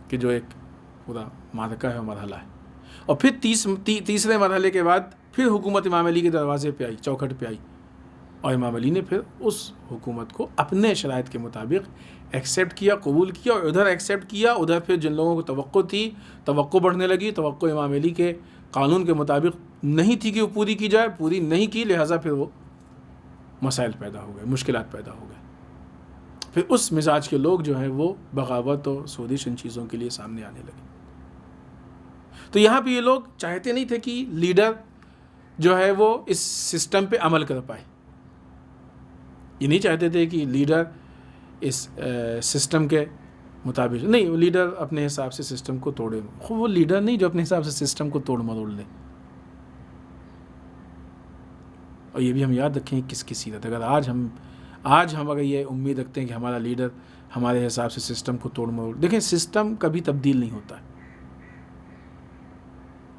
کہ جو ایک پورا معرکہ ہے، مرحلہ ہے. اور پھر تیسرے مرحلے کے بعد پھر حکومت امام علی کے دروازے پہ آئی، چوکھٹ پہ آئی، اور امام علی نے پھر اس حکومت کو اپنے شرائط کے مطابق ایکسیپٹ کیا، قبول کیا. اور ادھر ایکسیپٹ کیا، ادھر پھر جن لوگوں کو توقع تھی، توقع بڑھنے لگی. توقع امام علی کے قانون کے مطابق نہیں تھی کہ وہ پوری کی جائے، پوری نہیں کی، لہٰذا پھر وہ مسائل پیدا ہو گئے، مشکلات پیدا ہو گئے. پھر اس مزاج کے لوگ جو ہیں وہ بغاوت اور سودش ان چیزوں کے لیے سامنے آنے لگے. تو یہاں پہ یہ لوگ چاہتے نہیں تھے کہ لیڈر جو ہے وہ اس سسٹم پہ عمل کر پائے. یہ نہیں چاہتے تھے کہ لیڈر اس سسٹم کے مطابق نہیں، لیڈر اپنے حساب سے سسٹم کو توڑے. وہ لیڈر نہیں جو اپنے حساب سے سسٹم کو توڑ مروڑ لے. اور یہ بھی ہم یاد رکھیں کس کی سیرت. اگر آج ہم اگر یہ امید رکھتے ہیں کہ ہمارا لیڈر ہمارے حساب سے سسٹم کو توڑ مروڑ، دیکھیں سسٹم کبھی تبدیل نہیں ہوتا ہے،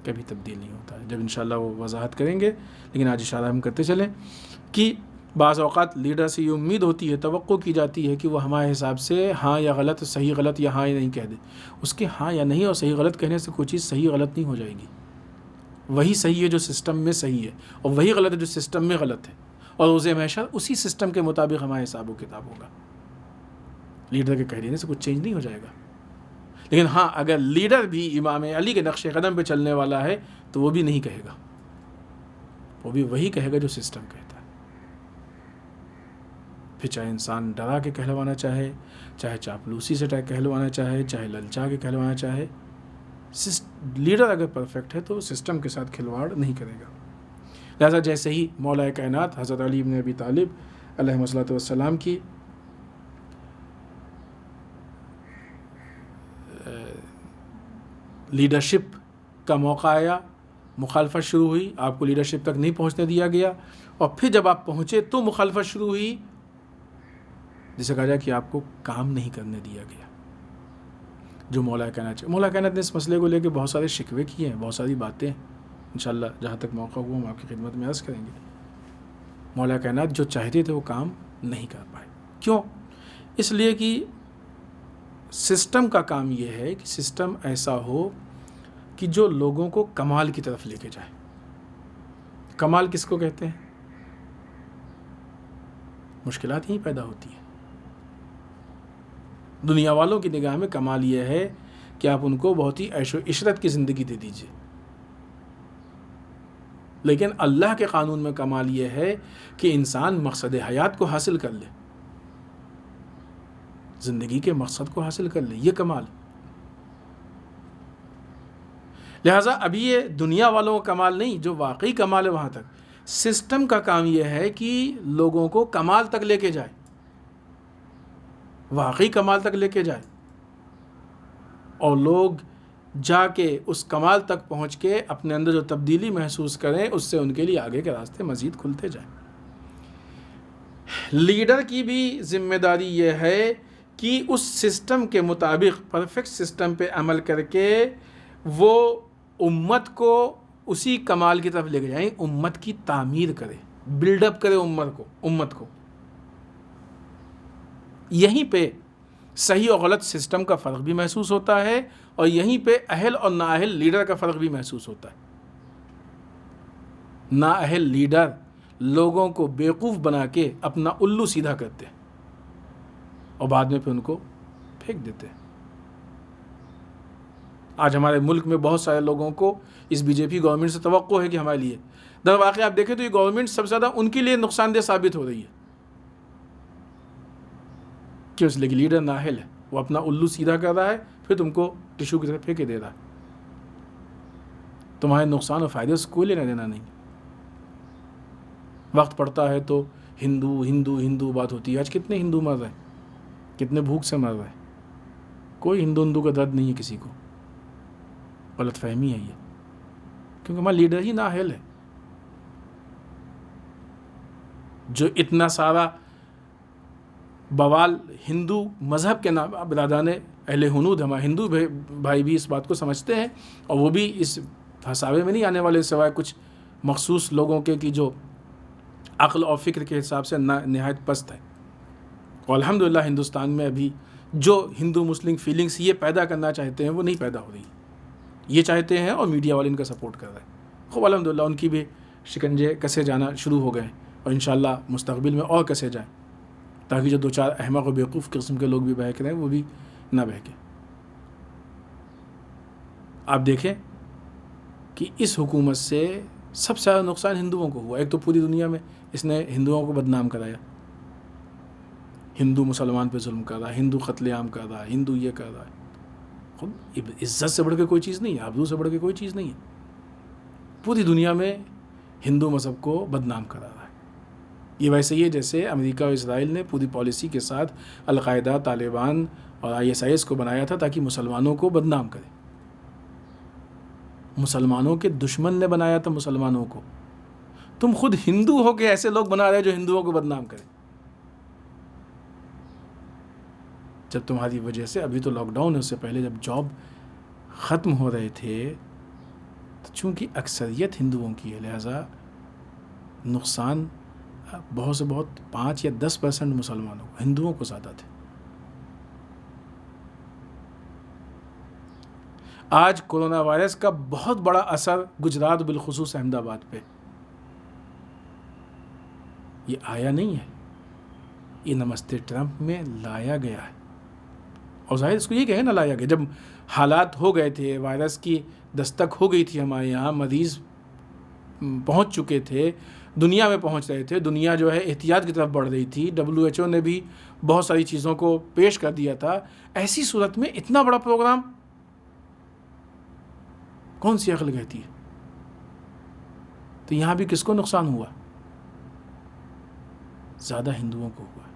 کبھی تبدیل نہیں ہوتا ہے. جب انشاءاللہ وہ وضاحت کریں گے، لیکن آج اشارہ ہم کرتے چلیں کہ بعض اوقات لیڈر سے یہ امید ہوتی ہے، توقع کی جاتی ہے کہ وہ ہمارے حساب سے ہاں یا غلط، صحیح غلط یا ہاں یا نہیں کہہ دے. اس کے ہاں یا نہیں اور صحیح غلط کہنے سے کوئی چیز صحیح غلط نہیں ہو جائے گی. وہی صحیح ہے جو سسٹم میں صحیح ہے، اور وہی غلط ہے جو سسٹم میں غلط ہے، اور روز محشر اسی سسٹم کے مطابق ہمارا حساب و کتاب ہوگا. لیڈر کے کہہ دینے سے کچھ چینج نہیں ہو جائے گا. لیکن ہاں اگر لیڈر بھی امام علی کے نقش قدم پہ چلنے والا ہے تو وہ بھی نہیں کہے گا، وہ بھی وہی کہے گا جو سسٹم کہتا ہے. پھر چاہے انسان ڈرا کے کہلوانا چاہے، چاہے چاپلوسی سے کہلوانا چاہے، چاہے للچا کے کہلوانا چاہے، لیڈر اگر پرفیکٹ ہے تو سسٹم کے ساتھ کھلواڑ نہیں کرے گا. لہذا جیسے ہی مولا کائنات حضرت علی بن ابی طالب علیہ الصلوۃ والسلام کی لیڈرشپ کا موقع آیا، مخالفت شروع ہوئی، آپ کو لیڈرشپ تک نہیں پہنچنے دیا گیا، اور پھر جب آپ پہنچے تو مخالفت شروع ہوئی، جسے کہا جائے کہ آپ کو کام نہیں کرنے دیا گیا جو مولا کائنات نے اس مسئلے کو لے کے بہت سارے شکوے کیے ہیں، بہت ساری باتیں انشاءاللہ جہاں تک موقع ہوا ہم آپ کی خدمت میں عرض کریں گے. مولا کائنات جو چاہتے تھے وہ کام نہیں کر پائے. کیوں؟ اس لیے کہ سسٹم کا کام یہ ہے کہ سسٹم ایسا ہو کہ جو لوگوں کو کمال کی طرف لے کے جائے. کمال کس کو کہتے ہیں؟ مشکلات یہیں پیدا ہوتی ہیں. دنیا والوں کی نگاہ میں کمال یہ ہے کہ آپ ان کو بہت ہی عیش و عشرت کی زندگی دے دیجیے، لیکن اللہ کے قانون میں کمال یہ ہے کہ انسان مقصد حیات کو حاصل کر لے، زندگی کے مقصد کو حاصل کر لے، یہ کمال. لہٰذا ابھی یہ دنیا والوں کا کمال نہیں، جو واقعی کمال ہے وہاں تک سسٹم کا کام یہ ہے کہ لوگوں کو کمال تک لے کے جائے، واقعی کمال تک لے کے جائے، اور لوگ جا کے اس کمال تک پہنچ کے اپنے اندر جو تبدیلی محسوس کریں، اس سے ان کے لیے آگے کے راستے مزید کھلتے جائیں. لیڈر کی بھی ذمہ داری یہ ہے کہ اس سسٹم کے مطابق پرفیکٹ سسٹم پہ عمل کر کے وہ امت کو اسی کمال کی طرف لے کے جائیں، امت کی تعمیر کرے، بلڈ اپ کرے امت کو. یہیں پہ صحیح اور غلط سسٹم کا فرق بھی محسوس ہوتا ہے، اور یہیں پہ اہل اور نااہل لیڈر کا فرق بھی محسوس ہوتا ہے. نااہل لیڈر لوگوں کو بیوقوف بنا کے اپنا الو سیدھا کرتے ہیں اور بعد میں پھر ان کو پھینک دیتے ہیں۔ آج ہمارے ملک میں بہت سارے لوگوں کو اس بی جے پی گورنمنٹ سے توقع ہے کہ ہمارے لیے، در واقع آپ دیکھیں تو یہ گورنمنٹ سب سے زیادہ ان کے لیے نقصان دہ ثابت ہو رہی ہے، کہ اس لیے لیڈر نااہل ہے، وہ اپنا الو سیدھا کر رہا ہے، پھر تم کو ٹشو کی طرح پھینکے دے رہا ہے۔ تمہارے نقصان اور فائدے سے کوئی لینا دینا نہیں۔ وقت پڑتا ہے تو ہندو ہندو ہندو بات ہوتی ہے۔ آج کتنے ہندو مر رہے ہیں، کتنے بھوک سے مر رہے ہیں، کوئی ہندو کا درد نہیں ہے کسی کو۔ غلط فہمی ہے یہ، کیونکہ ہمارا لیڈر ہی نااہل ہے، جو اتنا سارا بوال ہندو مذہب کے نام برادران اہل ہنود، ہمارے ہندو بھائی بھی اس بات کو سمجھتے ہیں، اور وہ بھی اس پھنساوے میں نہیں آنے والے سوائے کچھ مخصوص لوگوں کے کی جو عقل اور فکر کے حساب سے نہایت پست ہے۔ اور الحمدللہ ہندوستان میں ابھی جو ہندو مسلم فیلنگس یہ پیدا کرنا چاہتے ہیں وہ نہیں پیدا ہو رہی، یہ چاہتے ہیں اور میڈیا والے ان کا سپورٹ کر رہے ہیں۔ خوب الحمدللہ ان کی بھی شکنجے کسے جانا شروع ہو گئے ہیں، اور انشاءاللہ مستقبل میں اور کسے جائیں، تاکہ جو دو چار احمق و بیوقوف قسم کے لوگ بھی بہک رہے ہیں وہ بھی نہ بہکیں۔ آپ دیکھیں کہ اس حکومت سے سب سے زیادہ نقصان ہندوؤں کو ہوا۔ ایک تو پوری دنیا میں اس نے ہندوؤں کو بدنام کرایا، ہندو مسلمان پہ ظلم کر رہا ہے، ہندو قتل عام کر رہا ہے، ہندو یہ کر رہا ہے۔ خود عزت سے بڑھ کے کوئی چیز نہیں ہے، آبرو سے بڑھ کے کوئی چیز نہیں ہے۔ پوری دنیا میں ہندو مذہب کو بدنام کرا رہا ہے۔ یہ ویسے ہی ہے جیسے امریکہ اور اسرائیل نے پوری پالیسی کے ساتھ القاعدہ، طالبان اور ISIS کو بنایا تھا تاکہ مسلمانوں کو بدنام کرے۔ مسلمانوں کے دشمن نے بنایا تھا مسلمانوں کو۔ تم خود ہندو ہو کے ایسے لوگ بنا رہے جو ہندوؤں کو بدنام کریں۔ جب تمہاری وجہ سے، ابھی تو لاک ڈاؤن ہے، اس سے پہلے جب جاب ختم ہو رہے تھے، تو چونکہ اکثریت ہندوؤں کی ہے لہذا نقصان بہت سے بہت 5 یا 10% مسلمانوں کو، ہندوؤں کو زیادہ تھے۔ آج کورونا وائرس کا بہت بڑا اثر گجرات بالخصوص احمد آباد پہ یہ آیا نہیں ہے، یہ نمستے ٹرمپ میں لایا گیا ہے۔ اور ظاہر اس کو یہ کہیں نہ لایا گیا، جب حالات ہو گئے تھے، وائرس کی دستک ہو گئی تھی ہمارے یہاں، مریض پہنچ چکے تھے، دنیا میں پہنچ رہے تھے، دنیا جو ہے احتیاط کی طرف بڑھ رہی تھی، WHO نے بھی بہت ساری چیزوں کو پیش کر دیا تھا۔ ایسی صورت میں اتنا بڑا پروگرام کون سی عقل کہتی ہے؟ تو یہاں بھی کس کو نقصان ہوا؟ زیادہ ہندوؤں کو ہوا۔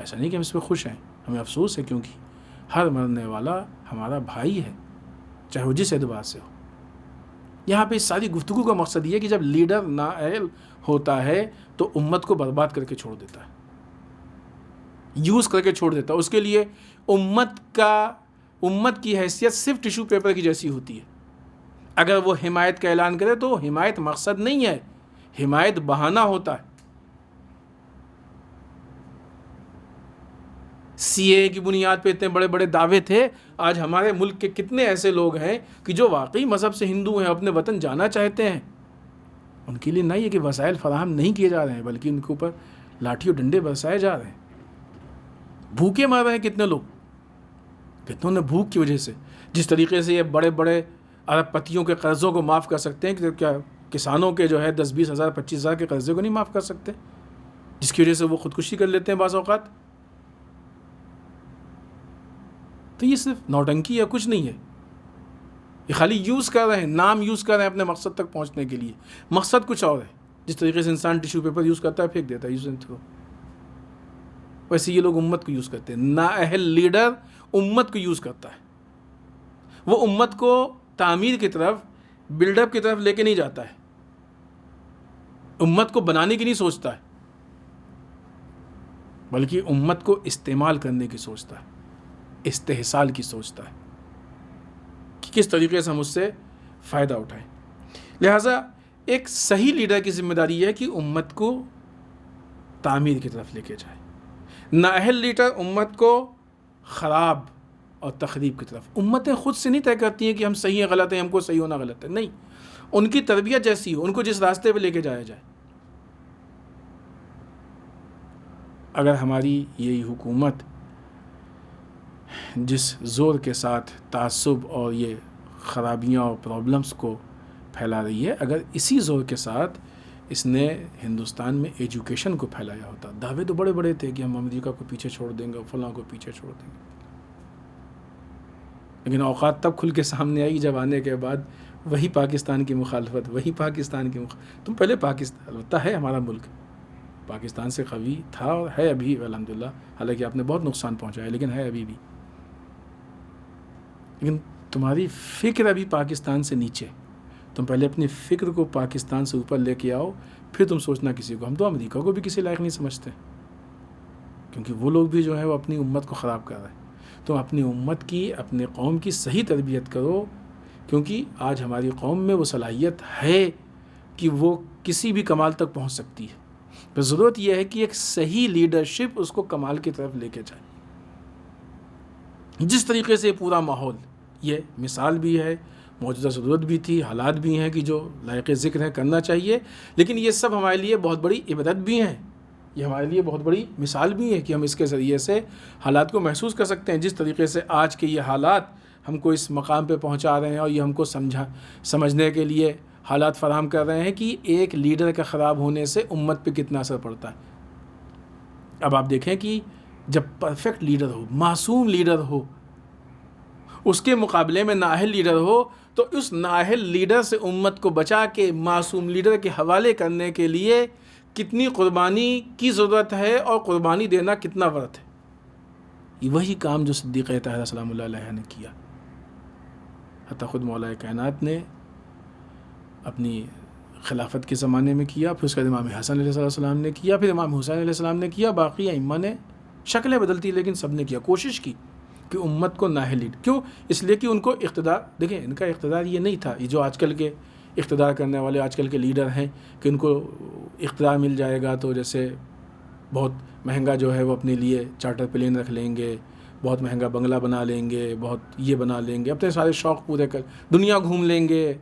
ایسا نہیں کہ ہم اس پہ خوش ہیں، ہمیں افسوس ہے، کیونکہ ہر مرنے والا ہمارا بھائی ہے، چاہے وہ جس اعتبار سے ہو۔ یہاں پہ اس ساری گفتگو کا مقصد یہ ہے کہ جب لیڈر نااہل ہوتا ہے تو امت کو برباد کر کے چھوڑ دیتا ہے، یوز کر کے چھوڑ دیتا ہے۔ اس کے لیے امت کی حیثیت صرف ٹیشو پیپر کی جیسی ہوتی ہے۔ اگر وہ حمایت کا اعلان کرے تو حمایت مقصد نہیں ہے، حمایت بہانہ ہوتا ہے۔ CAA کی بنیاد پہ اتنے بڑے بڑے دعوے تھے، آج ہمارے ملک کے کتنے ایسے لوگ ہیں کہ جو واقعی مذہب سے ہندو ہیں، اپنے وطن جانا چاہتے ہیں، ان کے لیے نہیں ہے کہ وسائل فراہم نہیں کیے جا رہے ہیں، بلکہ ان کے اوپر لاٹھی اور ڈنڈے برسائے جا رہے ہیں۔ بھوکے مر رہے ہیں کتنے لوگ، کتنوں نے بھوک کی وجہ سے۔ جس طریقے سے یہ بڑے بڑے ارب پتیوں کے قرضوں کو معاف کر سکتے ہیں، کہ کیا کسانوں کے جو ہے 10-20 ہزار 25 ہزار کے قرضے کو نہیں معاف کر سکتے، جس کی وجہ سے وہ خودکشی کر لیتے ہیں بعض اوقات۔ تو یہ صرف نوٹنکی یا کچھ نہیں ہے، یہ خالی یوز کر رہے ہیں، نام یوز کر رہے ہیں اپنے مقصد تک پہنچنے کے لیے۔ مقصد کچھ اور ہے۔ جس طریقے سے انسان ٹیشو پیپر یوز کرتا ہے، پھینک دیتا ہے، یوز اینڈ تھرو، ویسے یہ لوگ امت کو یوز کرتے ہیں۔ نااہل لیڈر امت کو یوز کرتا ہے، وہ امت کو تعمیر کی طرف، بلڈ اپ کی طرف لے کے نہیں جاتا ہے، امت کو بنانے کی نہیں سوچتا ہے، بلکہ امت کو استعمال کرنے کی سوچتا ہے، استحصال کی سوچتا ہے کہ کس طریقے سے ہم اس سے فائدہ اٹھائیں۔ لہٰذا ایک صحیح لیڈر کی ذمہ داری یہ ہے کہ امت کو تعمیر کی طرف لے کے جائے۔ نااہل لیڈر امت کو خراب اور تخریب کی طرف۔ امتیں خود سے نہیں طے کرتی ہیں کہ ہم صحیح ہیں غلط ہیں، ہم کو صحیح ہونا غلط ہے، نہیں، ان کی تربیت جیسی ہو، ان کو جس راستے پہ لے کے جایا جائے۔ اگر ہماری یہی حکومت جس زور کے ساتھ تعصب اور یہ خرابیاں اور پرابلمس کو پھیلا رہی ہے، اگر اسی زور کے ساتھ اس نے ہندوستان میں ایجوکیشن کو پھیلایا ہوتا، دعوے تو بڑے بڑے تھے کہ ہم امریکہ کو پیچھے چھوڑ دیں گے، فلاں کو پیچھے چھوڑ دیں گے، لیکن اوقات تب کھل کے سامنے آئی جب آنے کے بعد وہی پاکستان کی مخالفت، وہی پاکستان کی تم پہلے پاکستان ہوتا ہے ہمارا ملک پاکستان سے قوی تھا اور ہے ابھی الحمدللہ، حالانکہ آپ نے بہت نقصان پہنچایا لیکن ہے ابھی بھی، لیکن تمہاری فکر ابھی پاکستان سے نیچے، تم پہلے اپنی فکر کو پاکستان سے اوپر لے کے آؤ، پھر تم سوچنا کسی کو. ہم تو امریکہ کو بھی کسی لائق نہیں سمجھتے، کیونکہ وہ لوگ بھی جو ہے وہ اپنی امت کو خراب کر رہے ہیں. تم اپنی امت کی، اپنے قوم کی صحیح تربیت کرو، کیونکہ آج ہماری قوم میں وہ صلاحیت ہے کہ وہ کسی بھی کمال تک پہنچ سکتی ہے، بس ضرورت یہ ہے کہ ایک صحیح لیڈرشپ اس کو کمال کی طرف لے کے جائے. جس طریقے سے پورا ماحول، یہ مثال بھی ہے، موجودہ ضرورت بھی تھی، حالات بھی ہیں کہ جو لائق ذکر ہے کرنا چاہیے، لیکن یہ سب ہمارے لیے بہت بڑی عبرت بھی ہیں، یہ ہمارے لیے بہت بڑی مثال بھی ہے کہ ہم اس کے ذریعے سے حالات کو محسوس کر سکتے ہیں. جس طریقے سے آج کے یہ حالات ہم کو اس مقام پہ پہنچا رہے ہیں اور یہ ہم کو سمجھنے کے لیے حالات فراہم کر رہے ہیں کہ ایک لیڈر کا خراب ہونے سے امت پہ کتنا اثر پڑتا ہے. اب آپ دیکھیں کہ جب پرفیکٹ لیڈر ہو، معصوم لیڈر ہو، اس کے مقابلے میں نااہل لیڈر ہو، تو اس نااہل لیڈر سے امت کو بچا کے معصوم لیڈر کے حوالے کرنے کے لیے کتنی قربانی کی ضرورت ہے اور قربانی دینا کتنا ورث ہے. یہ وہی کام جو صدیق طاہرہ سلام اللہ علیہ نے کیا. حتیٰ خود مولا کائنات نے اپنی خلافت کے زمانے میں کیا، پھر اس کے بعد امام حسن علیہ السلام نے کیا، پھر امام حسین علیہ السلام نے کیا، باقی ائمہ نے شکلیں بدلتی لیکن سب نے کیا، کوشش کی کہ امت کو نااہل لیڈ. کیوں؟ اس لیے کہ ان کو اقتدار، دیکھیں ان کا اقتدار یہ نہیں تھا، یہ جو آج کل کے اقتدار کرنے والے آج کل کے لیڈر ہیں کہ ان کو اقتدار مل جائے گا تو جیسے بہت مہنگا جو ہے وہ اپنے لیے چارٹر پلین رکھ لیں گے، بہت مہنگا بنگلہ بنا لیں گے، بہت یہ بنا لیں گے، اپنے سارے شوق پورے کر، دنیا گھوم لیں گے،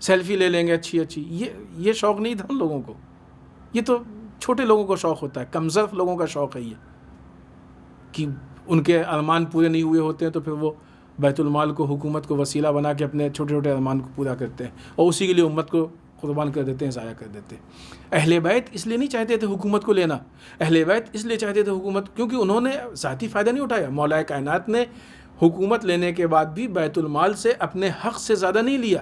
سیلفی لے لیں گے اچھی اچھی. یہ شوق نہیں تھا ان لوگوں کو، یہ تو چھوٹے لوگوں کو شوق ہوتا ہے، کمزرف لوگوں کا شوق ہے یہ، کہ ان کے ارمان پورے نہیں ہوئے ہوتے ہیں تو پھر وہ بیت المال کو، حکومت کو وسیلہ بنا کے اپنے چھوٹے چھوٹے ارمان کو پورا کرتے ہیں اور اسی کے لیے امت کو قربان کر دیتے ہیں، ضائع کر دیتے ہیں. اہل بیت اس لیے نہیں چاہتے تھے حکومت کو لینا، اہل بیت اس لیے چاہتے تھے حکومت کیونکہ انہوں نے ذاتی فائدہ نہیں اٹھایا. مولا کائنات نے حکومت لینے کے بعد بھی بیت المال سے اپنے حق سے زیادہ نہیں لیا.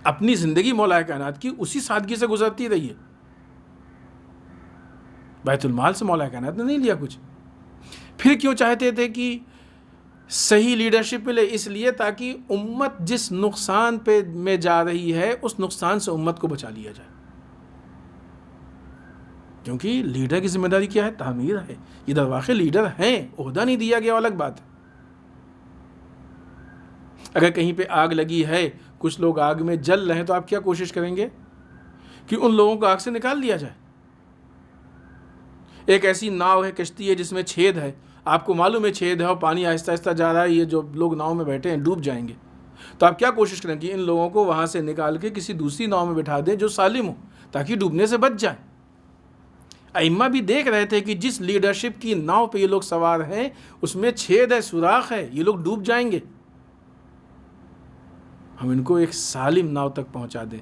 اپنی زندگی مولا کائنات کی اسی سادگی سے گزرتی رہی ہے، بیت المال سے مولا کائنات نے نہیں لیا کچھ. پھر کیوں چاہتے تھے کہ صحیح لیڈرشپ ملے؟ اس لیے تاکہ امت جس نقصان پہ میں جا رہی ہے اس نقصان سے امت کو بچا لیا جائے. کیونکہ لیڈر کی ذمہ داری کیا ہے؟ تعمیر ہے. یہ در واقع لیڈر ہیں، عہدہ نہیں دیا گیا، الگ بات ہے. اگر کہیں پہ آگ لگی ہے، کچھ لوگ آگ میں جل رہے ہیں، تو آپ کیا کوشش کریں گے کہ ان لوگوں کو آگ سے نکال لیا جائے. ایک ایسی ناؤ ہے، کشتی ہے جس میں چھید ہے، آپ کو معلوم ہے چھید ہے اور پانی آہستہ آہستہ جا رہا ہے، یہ جو لوگ ناؤ میں بیٹھے ہیں ڈوب جائیں گے، تو آپ کیا کوشش کریں کہ ان لوگوں کو وہاں سے نکال کے کسی دوسری ناؤ میں بٹھا دیں جو سالم ہو تاکہ ڈوبنے سے بچ جائیں. ائمہ بھی دیکھ رہے تھے کہ جس لیڈرشپ کی ناؤ پہ یہ لوگ سوار ہیں اس میں چھید ہے، سوراخ ہے، یہ لوگ ڈوب جائیں گے. ہم ان کو ایک سالم ناؤ تک پہنچا دیں،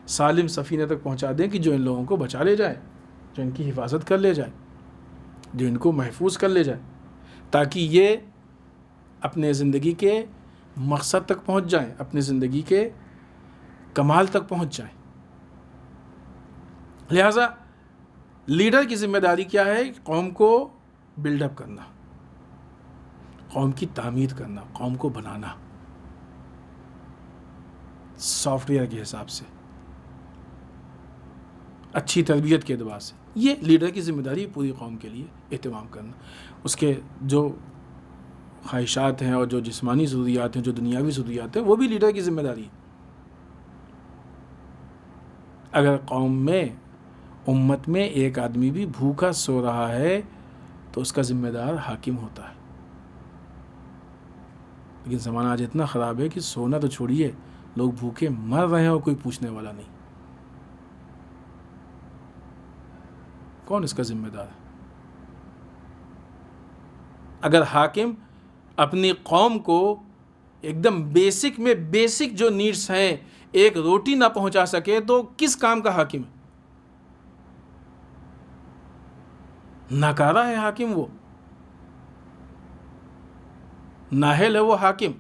سالم سفینہ تک پہنچا دیں کہ جو ان لوگوں کو بچا لے جائے، جو ان کی حفاظت کر لے جائے، جو ان کو محفوظ کر لے جائے، تاکہ یہ اپنے زندگی کے مقصد تک پہنچ جائیں، اپنے زندگی کے کمال تک پہنچ جائیں. لہٰذا لیڈر کی ذمہ داری کیا ہے؟ قوم کو بلڈ اپ کرنا، قوم کی تعمیر کرنا، قوم کو بنانا سافٹ ویئر کے حساب سے، اچھی تربیت کے اعتبار سے. یہ لیڈر کی ذمہ داری پوری قوم کے لیے اہتمام کرنا، اس کے جو خواہشات ہیں اور جو جسمانی ضروریات ہیں، جو دنیاوی ضروریات ہیں، وہ بھی لیڈر کی ذمہ داری ہے. اگر قوم میں، امت میں ایک آدمی بھی بھوکا سو رہا ہے تو اس کا ذمہ دار حاکم ہوتا ہے. لیکن زمانہ آج اتنا خراب ہے کہ سونا تو چھوڑیے، لوگ بھوکے مر رہے ہیں اور کوئی پوچھنے والا نہیں. کون اس کا ذمہ دار ہے؟ اگر حاکم اپنی قوم کو ایک دم بیسک میں بیسک جو نیڈس ہیں ایک روٹی نہ پہنچا سکے تو کس کام کا حاکم ہے؟ ناکارہ ہے حاکم، وہ نااہل ہے وہ حاکم۔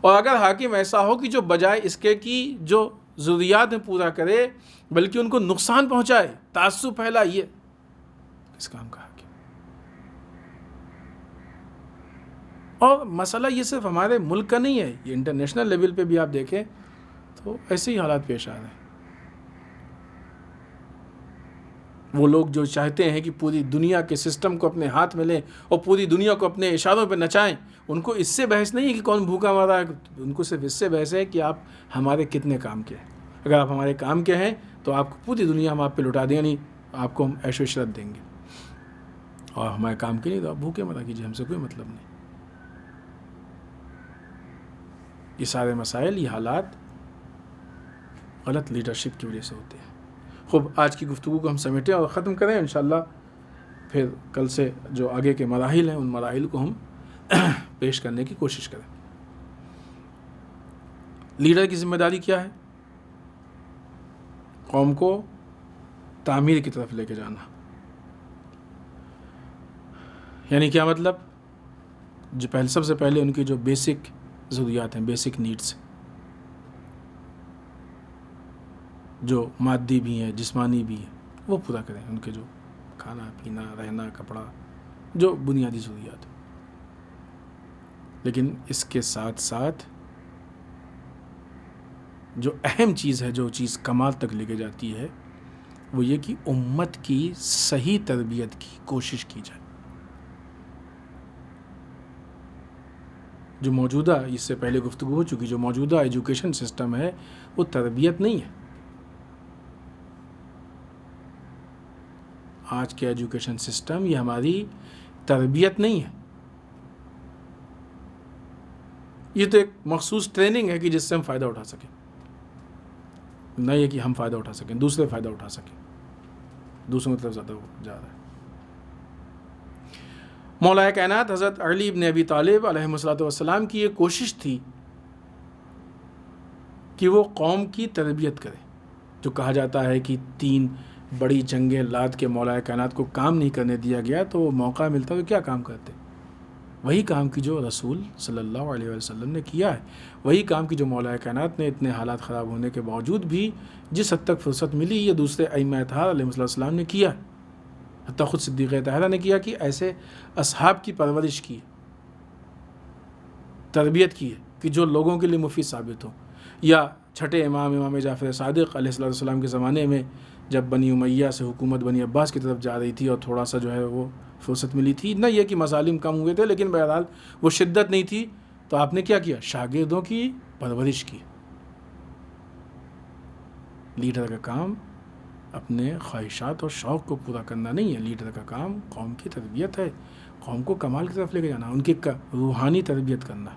اور اگر حاکم ایسا ہو کہ جو بجائے اس کے کی جو ضروریات میں پورا کرے بلکہ ان کو نقصان پہنچائے، تعصب پھیلا، یہ کس کام کا حاکم؟ اور مسئلہ یہ صرف ہمارے ملک کا نہیں ہے، یہ انٹرنیشنل لیول پہ بھی آپ دیکھیں تو ایسے ہی حالات پیش آ رہے ہیں۔ وہ لوگ جو چاہتے ہیں کہ پوری دنیا کے سسٹم کو اپنے ہاتھ میں لیں اور پوری دنیا کو اپنے اشاروں پہ نچائیں، ان کو اس سے بحث نہیں ہے کہ کون بھوکا مارا ہے، ان کو صرف اس سے بحث ہے کہ آپ ہمارے کتنے کام کے ہیں۔ اگر آپ ہمارے کام کے ہیں تو آپ کو پوری دنیا ہم آپ پہ لٹا دیں، نہیں آپ کو ہم عیش و عشرت دیں گے، اور ہمارے کام کے نہیں تو آپ بھوکے مرا کیجیے، ہم سے کوئی مطلب نہیں۔ یہ سارے مسائل، یہ حالات غلط لیڈرشپ کی وجہ سے ہوتے ہیں۔ خوب، آج کی گفتگو کو ہم سمیٹیں اور ختم کریں، انشاءاللہ پھر کل سے جو آگے کے مراحل ہیں ان مراحل کو ہم پیش کرنے کی کوشش کریں۔ لیڈر کی ذمہ داری کیا ہے؟ قوم کو تعمیر کی طرف لے کے جانا۔ یعنی کیا مطلب؟ جو سب سے پہلے ان کی جو بیسک ضروریات ہیں، بیسک نیڈس، جو مادی بھی ہیں جسمانی بھی ہیں، وہ پورا کریں۔ ان کے جو کھانا پینا رہنا کپڑا، جو بنیادی ضروریات، لیکن اس کے ساتھ ساتھ جو اہم چیز ہے، جو چیز کمال تک لے کے جاتی ہے، وہ یہ کہ امت کی صحیح تربیت کی کوشش کی جائے۔ جو موجودہ، اس سے پہلے گفتگو ہو چکی، جو موجودہ ایجوکیشن سسٹم ہے وہ تربیت نہیں ہے۔ آج کے ایجوکیشن سسٹم یہ ہماری تربیت نہیں ہے، یہ تو ایک مخصوص ٹریننگ ہے کہ جس سے ہم فائدہ اٹھا سکیں، نہ یہ کہ ہم فائدہ اٹھا سکیں، دوسرے فائدہ اٹھا سکیں، دوسروں کی طرف زیادہ جا رہا ہے۔ مولا کائنات حضرت علی ابن ابی طالب علیہ السلام کی یہ کوشش تھی کہ وہ قوم کی تربیت کرے۔ جو کہا جاتا ہے کہ 3 بڑی جنگیں لاد کے مولا کائنات کو کام نہیں کرنے دیا گیا، تو وہ موقع ملتا تو کیا کام کرتے؟ وہی کام کی جو رسول صلی اللہ علیہ وسلم نے کیا ہے، وہی کام کی جو مولا کائنات نے اتنے حالات خراب ہونے کے باوجود بھی جس حد تک فرصت ملی، یہ دوسرے ائمہ اطہار علیہ السلام نے کیا، حتیٰ خود صدیق طاہرہ نے کیا، کہ ایسے اصحاب کی پرورش کی، تربیت کی ہے کہ جو لوگوں کے لیے مفید ثابت ہو۔ یا چھٹے امام جعفر صادق علیہ السلام کے زمانے میں جب بنی امیہ سے حکومت بنی عباس کی طرف جا رہی تھی اور تھوڑا سا جو ہے وہ فرصت ملی تھی، نہ یہ کہ مظالم کم ہوئے تھے لیکن بہرحال وہ شدت نہیں تھی، تو آپ نے کیا کیا؟ شاگردوں کی پرورش کی۔ لیڈر کا کام اپنے خواہشات اور شوق کو پورا کرنا نہیں ہے، لیڈر کا کام قوم کی تربیت ہے، قوم کو کمال کی طرف لے کے جانا، ان کی روحانی تربیت کرنا،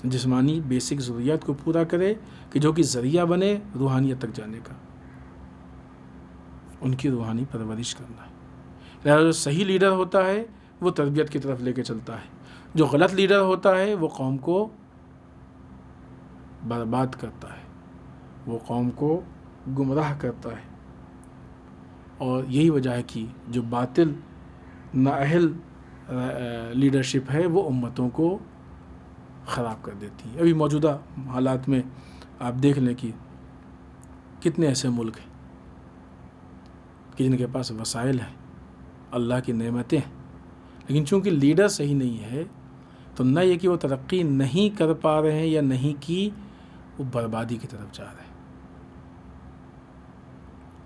جسمانی بیسک ضروریات کو پورا کرے کہ جو کہ ذریعہ بنے روحانیت تک جانے کا، ان کی روحانی پرورش کرنا ہے۔ لہذا جو صحیح لیڈر ہوتا ہے وہ تربیت کی طرف لے کے چلتا ہے، جو غلط لیڈر ہوتا ہے وہ قوم کو برباد کرتا ہے، وہ قوم کو گمراہ کرتا ہے۔ اور یہی وجہ ہے کہ جو باطل نااہل لیڈرشپ ہے وہ امتوں کو خراب کر دیتی ہے۔ ابھی موجودہ حالات میں آپ دیکھ لیں کہ کتنے ایسے ملک ہیں کہ جن کے پاس وسائل ہیں، اللہ کی نعمتیں ہیں، لیکن چونکہ لیڈر صحیح نہیں ہے تو نہ یہ کہ وہ ترقی نہیں کر پا رہے ہیں یا نہیں کی، وہ بربادی کی طرف جا رہے ہیں۔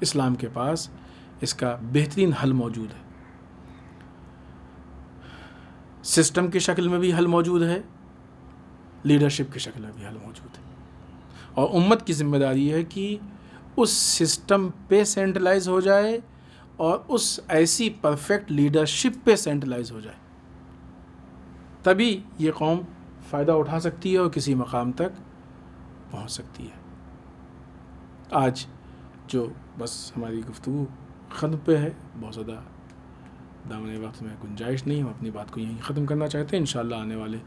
اسلام کے پاس اس کا بہترین حل موجود ہے، سسٹم کی شکل میں بھی حل موجود ہے، لیڈرشپ کی شکل میں بھی حل موجود ہے، اور امت کی ذمہ داری ہے کہ اس سسٹم پہ سینٹرلائز ہو جائے اور اس ایسی پرفیکٹ لیڈرشپ پہ سینٹرلائز ہو جائے، تبھی یہ قوم فائدہ اٹھا سکتی ہے اور کسی مقام تک پہنچ سکتی ہے۔ آج جو بس ہماری گفتگو ختم پہ ہے، بہت زیادہ دامن وقت میں گنجائش نہیں، ہم اپنی بات کو یہیں ختم کرنا چاہتے ہیں. انشاءاللہ آنے والے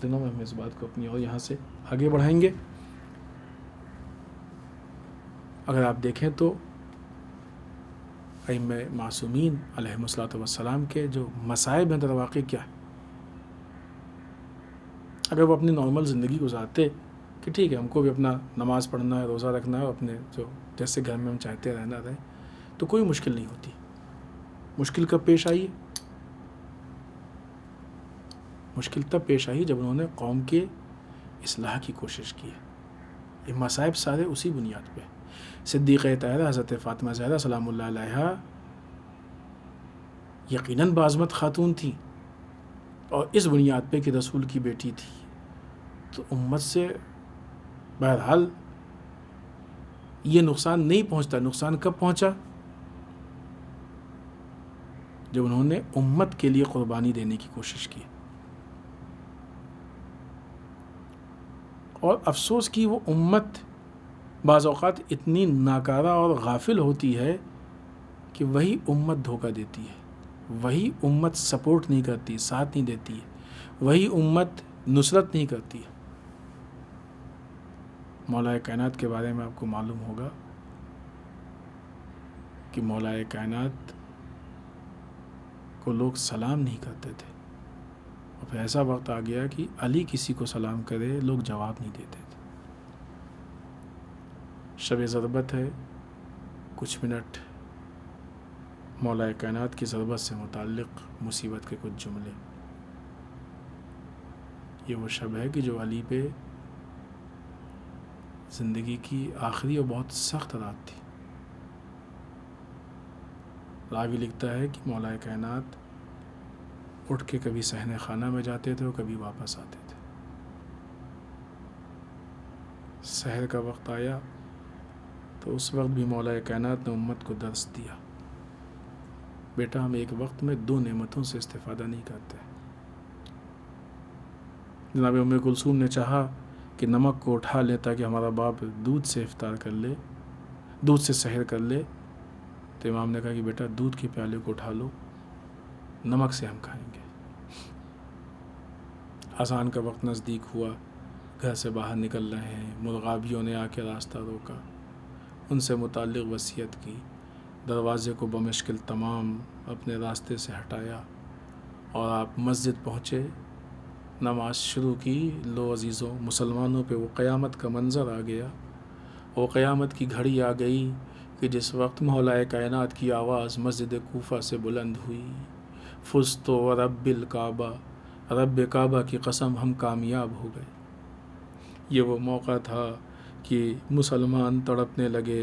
دنوں میں ہم اس بات کو اپنی اور یہاں سے آگے بڑھائیں گے. اگر آپ دیکھیں تو ائمہ معصومین علیہم الصلوۃ والسلام کے جو مصائب ہیں در واقع کیا ہے. اگر وہ اپنی نارمل زندگی گزارتے کہ ٹھیک ہے ہم کو بھی اپنا نماز پڑھنا ہے، روزہ رکھنا ہے، اپنے جو جیسے گھر میں ہم چاہتے رہنا رہے، تو کوئی مشکل نہیں ہوتی. مشکل کب پیش آئی؟ مشکل تب پیش آئی جب انہوں نے قوم کے اصلاح کی کوشش کی ہے. یہ مصائب سارے اسی بنیاد پہ. صدیقہ طاہرہ حضرت فاطمہ زہرا سلام اللہ علیہا یقیناً بعظمت خاتون تھیں، اور اس بنیاد پہ کہ رسول کی بیٹی تھی تو امت سے بہرحال یہ نقصان نہیں پہنچتا. نقصان کب پہنچا؟ جب انہوں نے امت کے لیے قربانی دینے کی کوشش کی. اور افسوس کی وہ امت بعض اوقات اتنی ناکارہ اور غافل ہوتی ہے کہ وہی امت دھوکہ دیتی ہے، وہی امت سپورٹ نہیں کرتی، ساتھ نہیں دیتی ہے، وہی امت نصرت نہیں کرتی ہے. مولا کائنات کے بارے میں آپ کو معلوم ہوگا کہ مولا کائنات کو لوگ سلام نہیں کرتے تھے، اور پھر ایسا وقت آ گیا کہ علی کسی کو سلام کرے لوگ جواب نہیں دیتے تھے. شب ضربت ہے، کچھ منٹ مولا کائنات کی ضربت سے متعلق مصیبت کے کچھ جملے. یہ وہ شب ہے کہ جو علی پہ زندگی کی آخری اور بہت سخت رات تھی. راوی لکھتا ہے کہ مولا کائنات اٹھ کے کبھی صحن خانہ میں جاتے تھے اور کبھی واپس آتے تھے. سحر کا وقت آیا تو اس وقت بھی مولا کائنات نے امت کو درس دیا، بیٹا ہم ایک وقت میں 2 نعمتوں سے استفادہ نہیں کرتے. جناب ام کلثوم نے چاہا کہ نمک کو اٹھا لے تاکہ ہمارا باپ دودھ سے افطار کر لے، دودھ سے سحر کر لے، تو امام نے کہا کہ بیٹا دودھ کے پیالے کو اٹھا لو، نمک سے ہم کھائیں گے. اذان کا وقت نزدیک ہوا، گھر سے باہر نکل رہے ہیں، مرغابیوں نے آ کے راستہ روکا، ان سے متعلق وصیت کی، دروازے کو بمشکل تمام اپنے راستے سے ہٹایا اور آپ مسجد پہنچے، نماز شروع کی. لو عزیزوں، مسلمانوں پہ وہ قیامت کا منظر آ گیا. وہ قیامت کی گھڑی آ گئی کہ جس وقت مولا کائنات کی آواز مسجد کوفہ سے بلند ہوئی، فزت و رب الکعبہ، رب کعبہ کی قسم ہم کامیاب ہو گئے. یہ وہ موقع تھا کہ مسلمان تڑپنے لگے،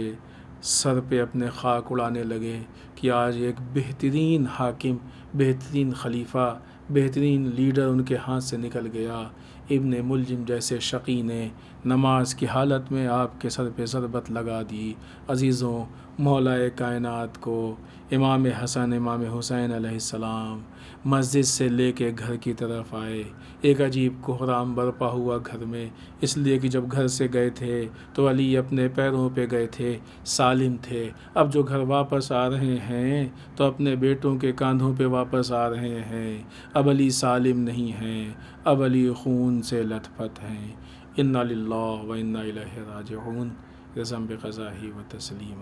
سر پہ اپنے خاک اڑانے لگے کہ آج ایک بہترین حاکم، بہترین خلیفہ، بہترین لیڈر ان کے ہاتھ سے نکل گیا. ابن ملجم جیسے شقی نے نماز کی حالت میں آپ کے سر پہ ضربت لگا دی. عزیزوں، مولا کائنات کو امام حسن، امام حسین علیہ السلام مسجد سے لے کے گھر کی طرف آئے. ایک عجیب کوہرام برپا ہوا گھر میں، اس لیے کہ جب گھر سے گئے تھے تو علی اپنے پیروں پہ گئے تھے، سالم تھے. اب جو گھر واپس آ رہے ہیں تو اپنے بیٹوں کے کاندھوں پہ واپس آ رہے ہیں. اب علی سالم نہیں ہیں، اب علی خون سے لت پت ہیں. انا للہ و انا الیہ راجعون. رضا بقضاہ و تسلیم.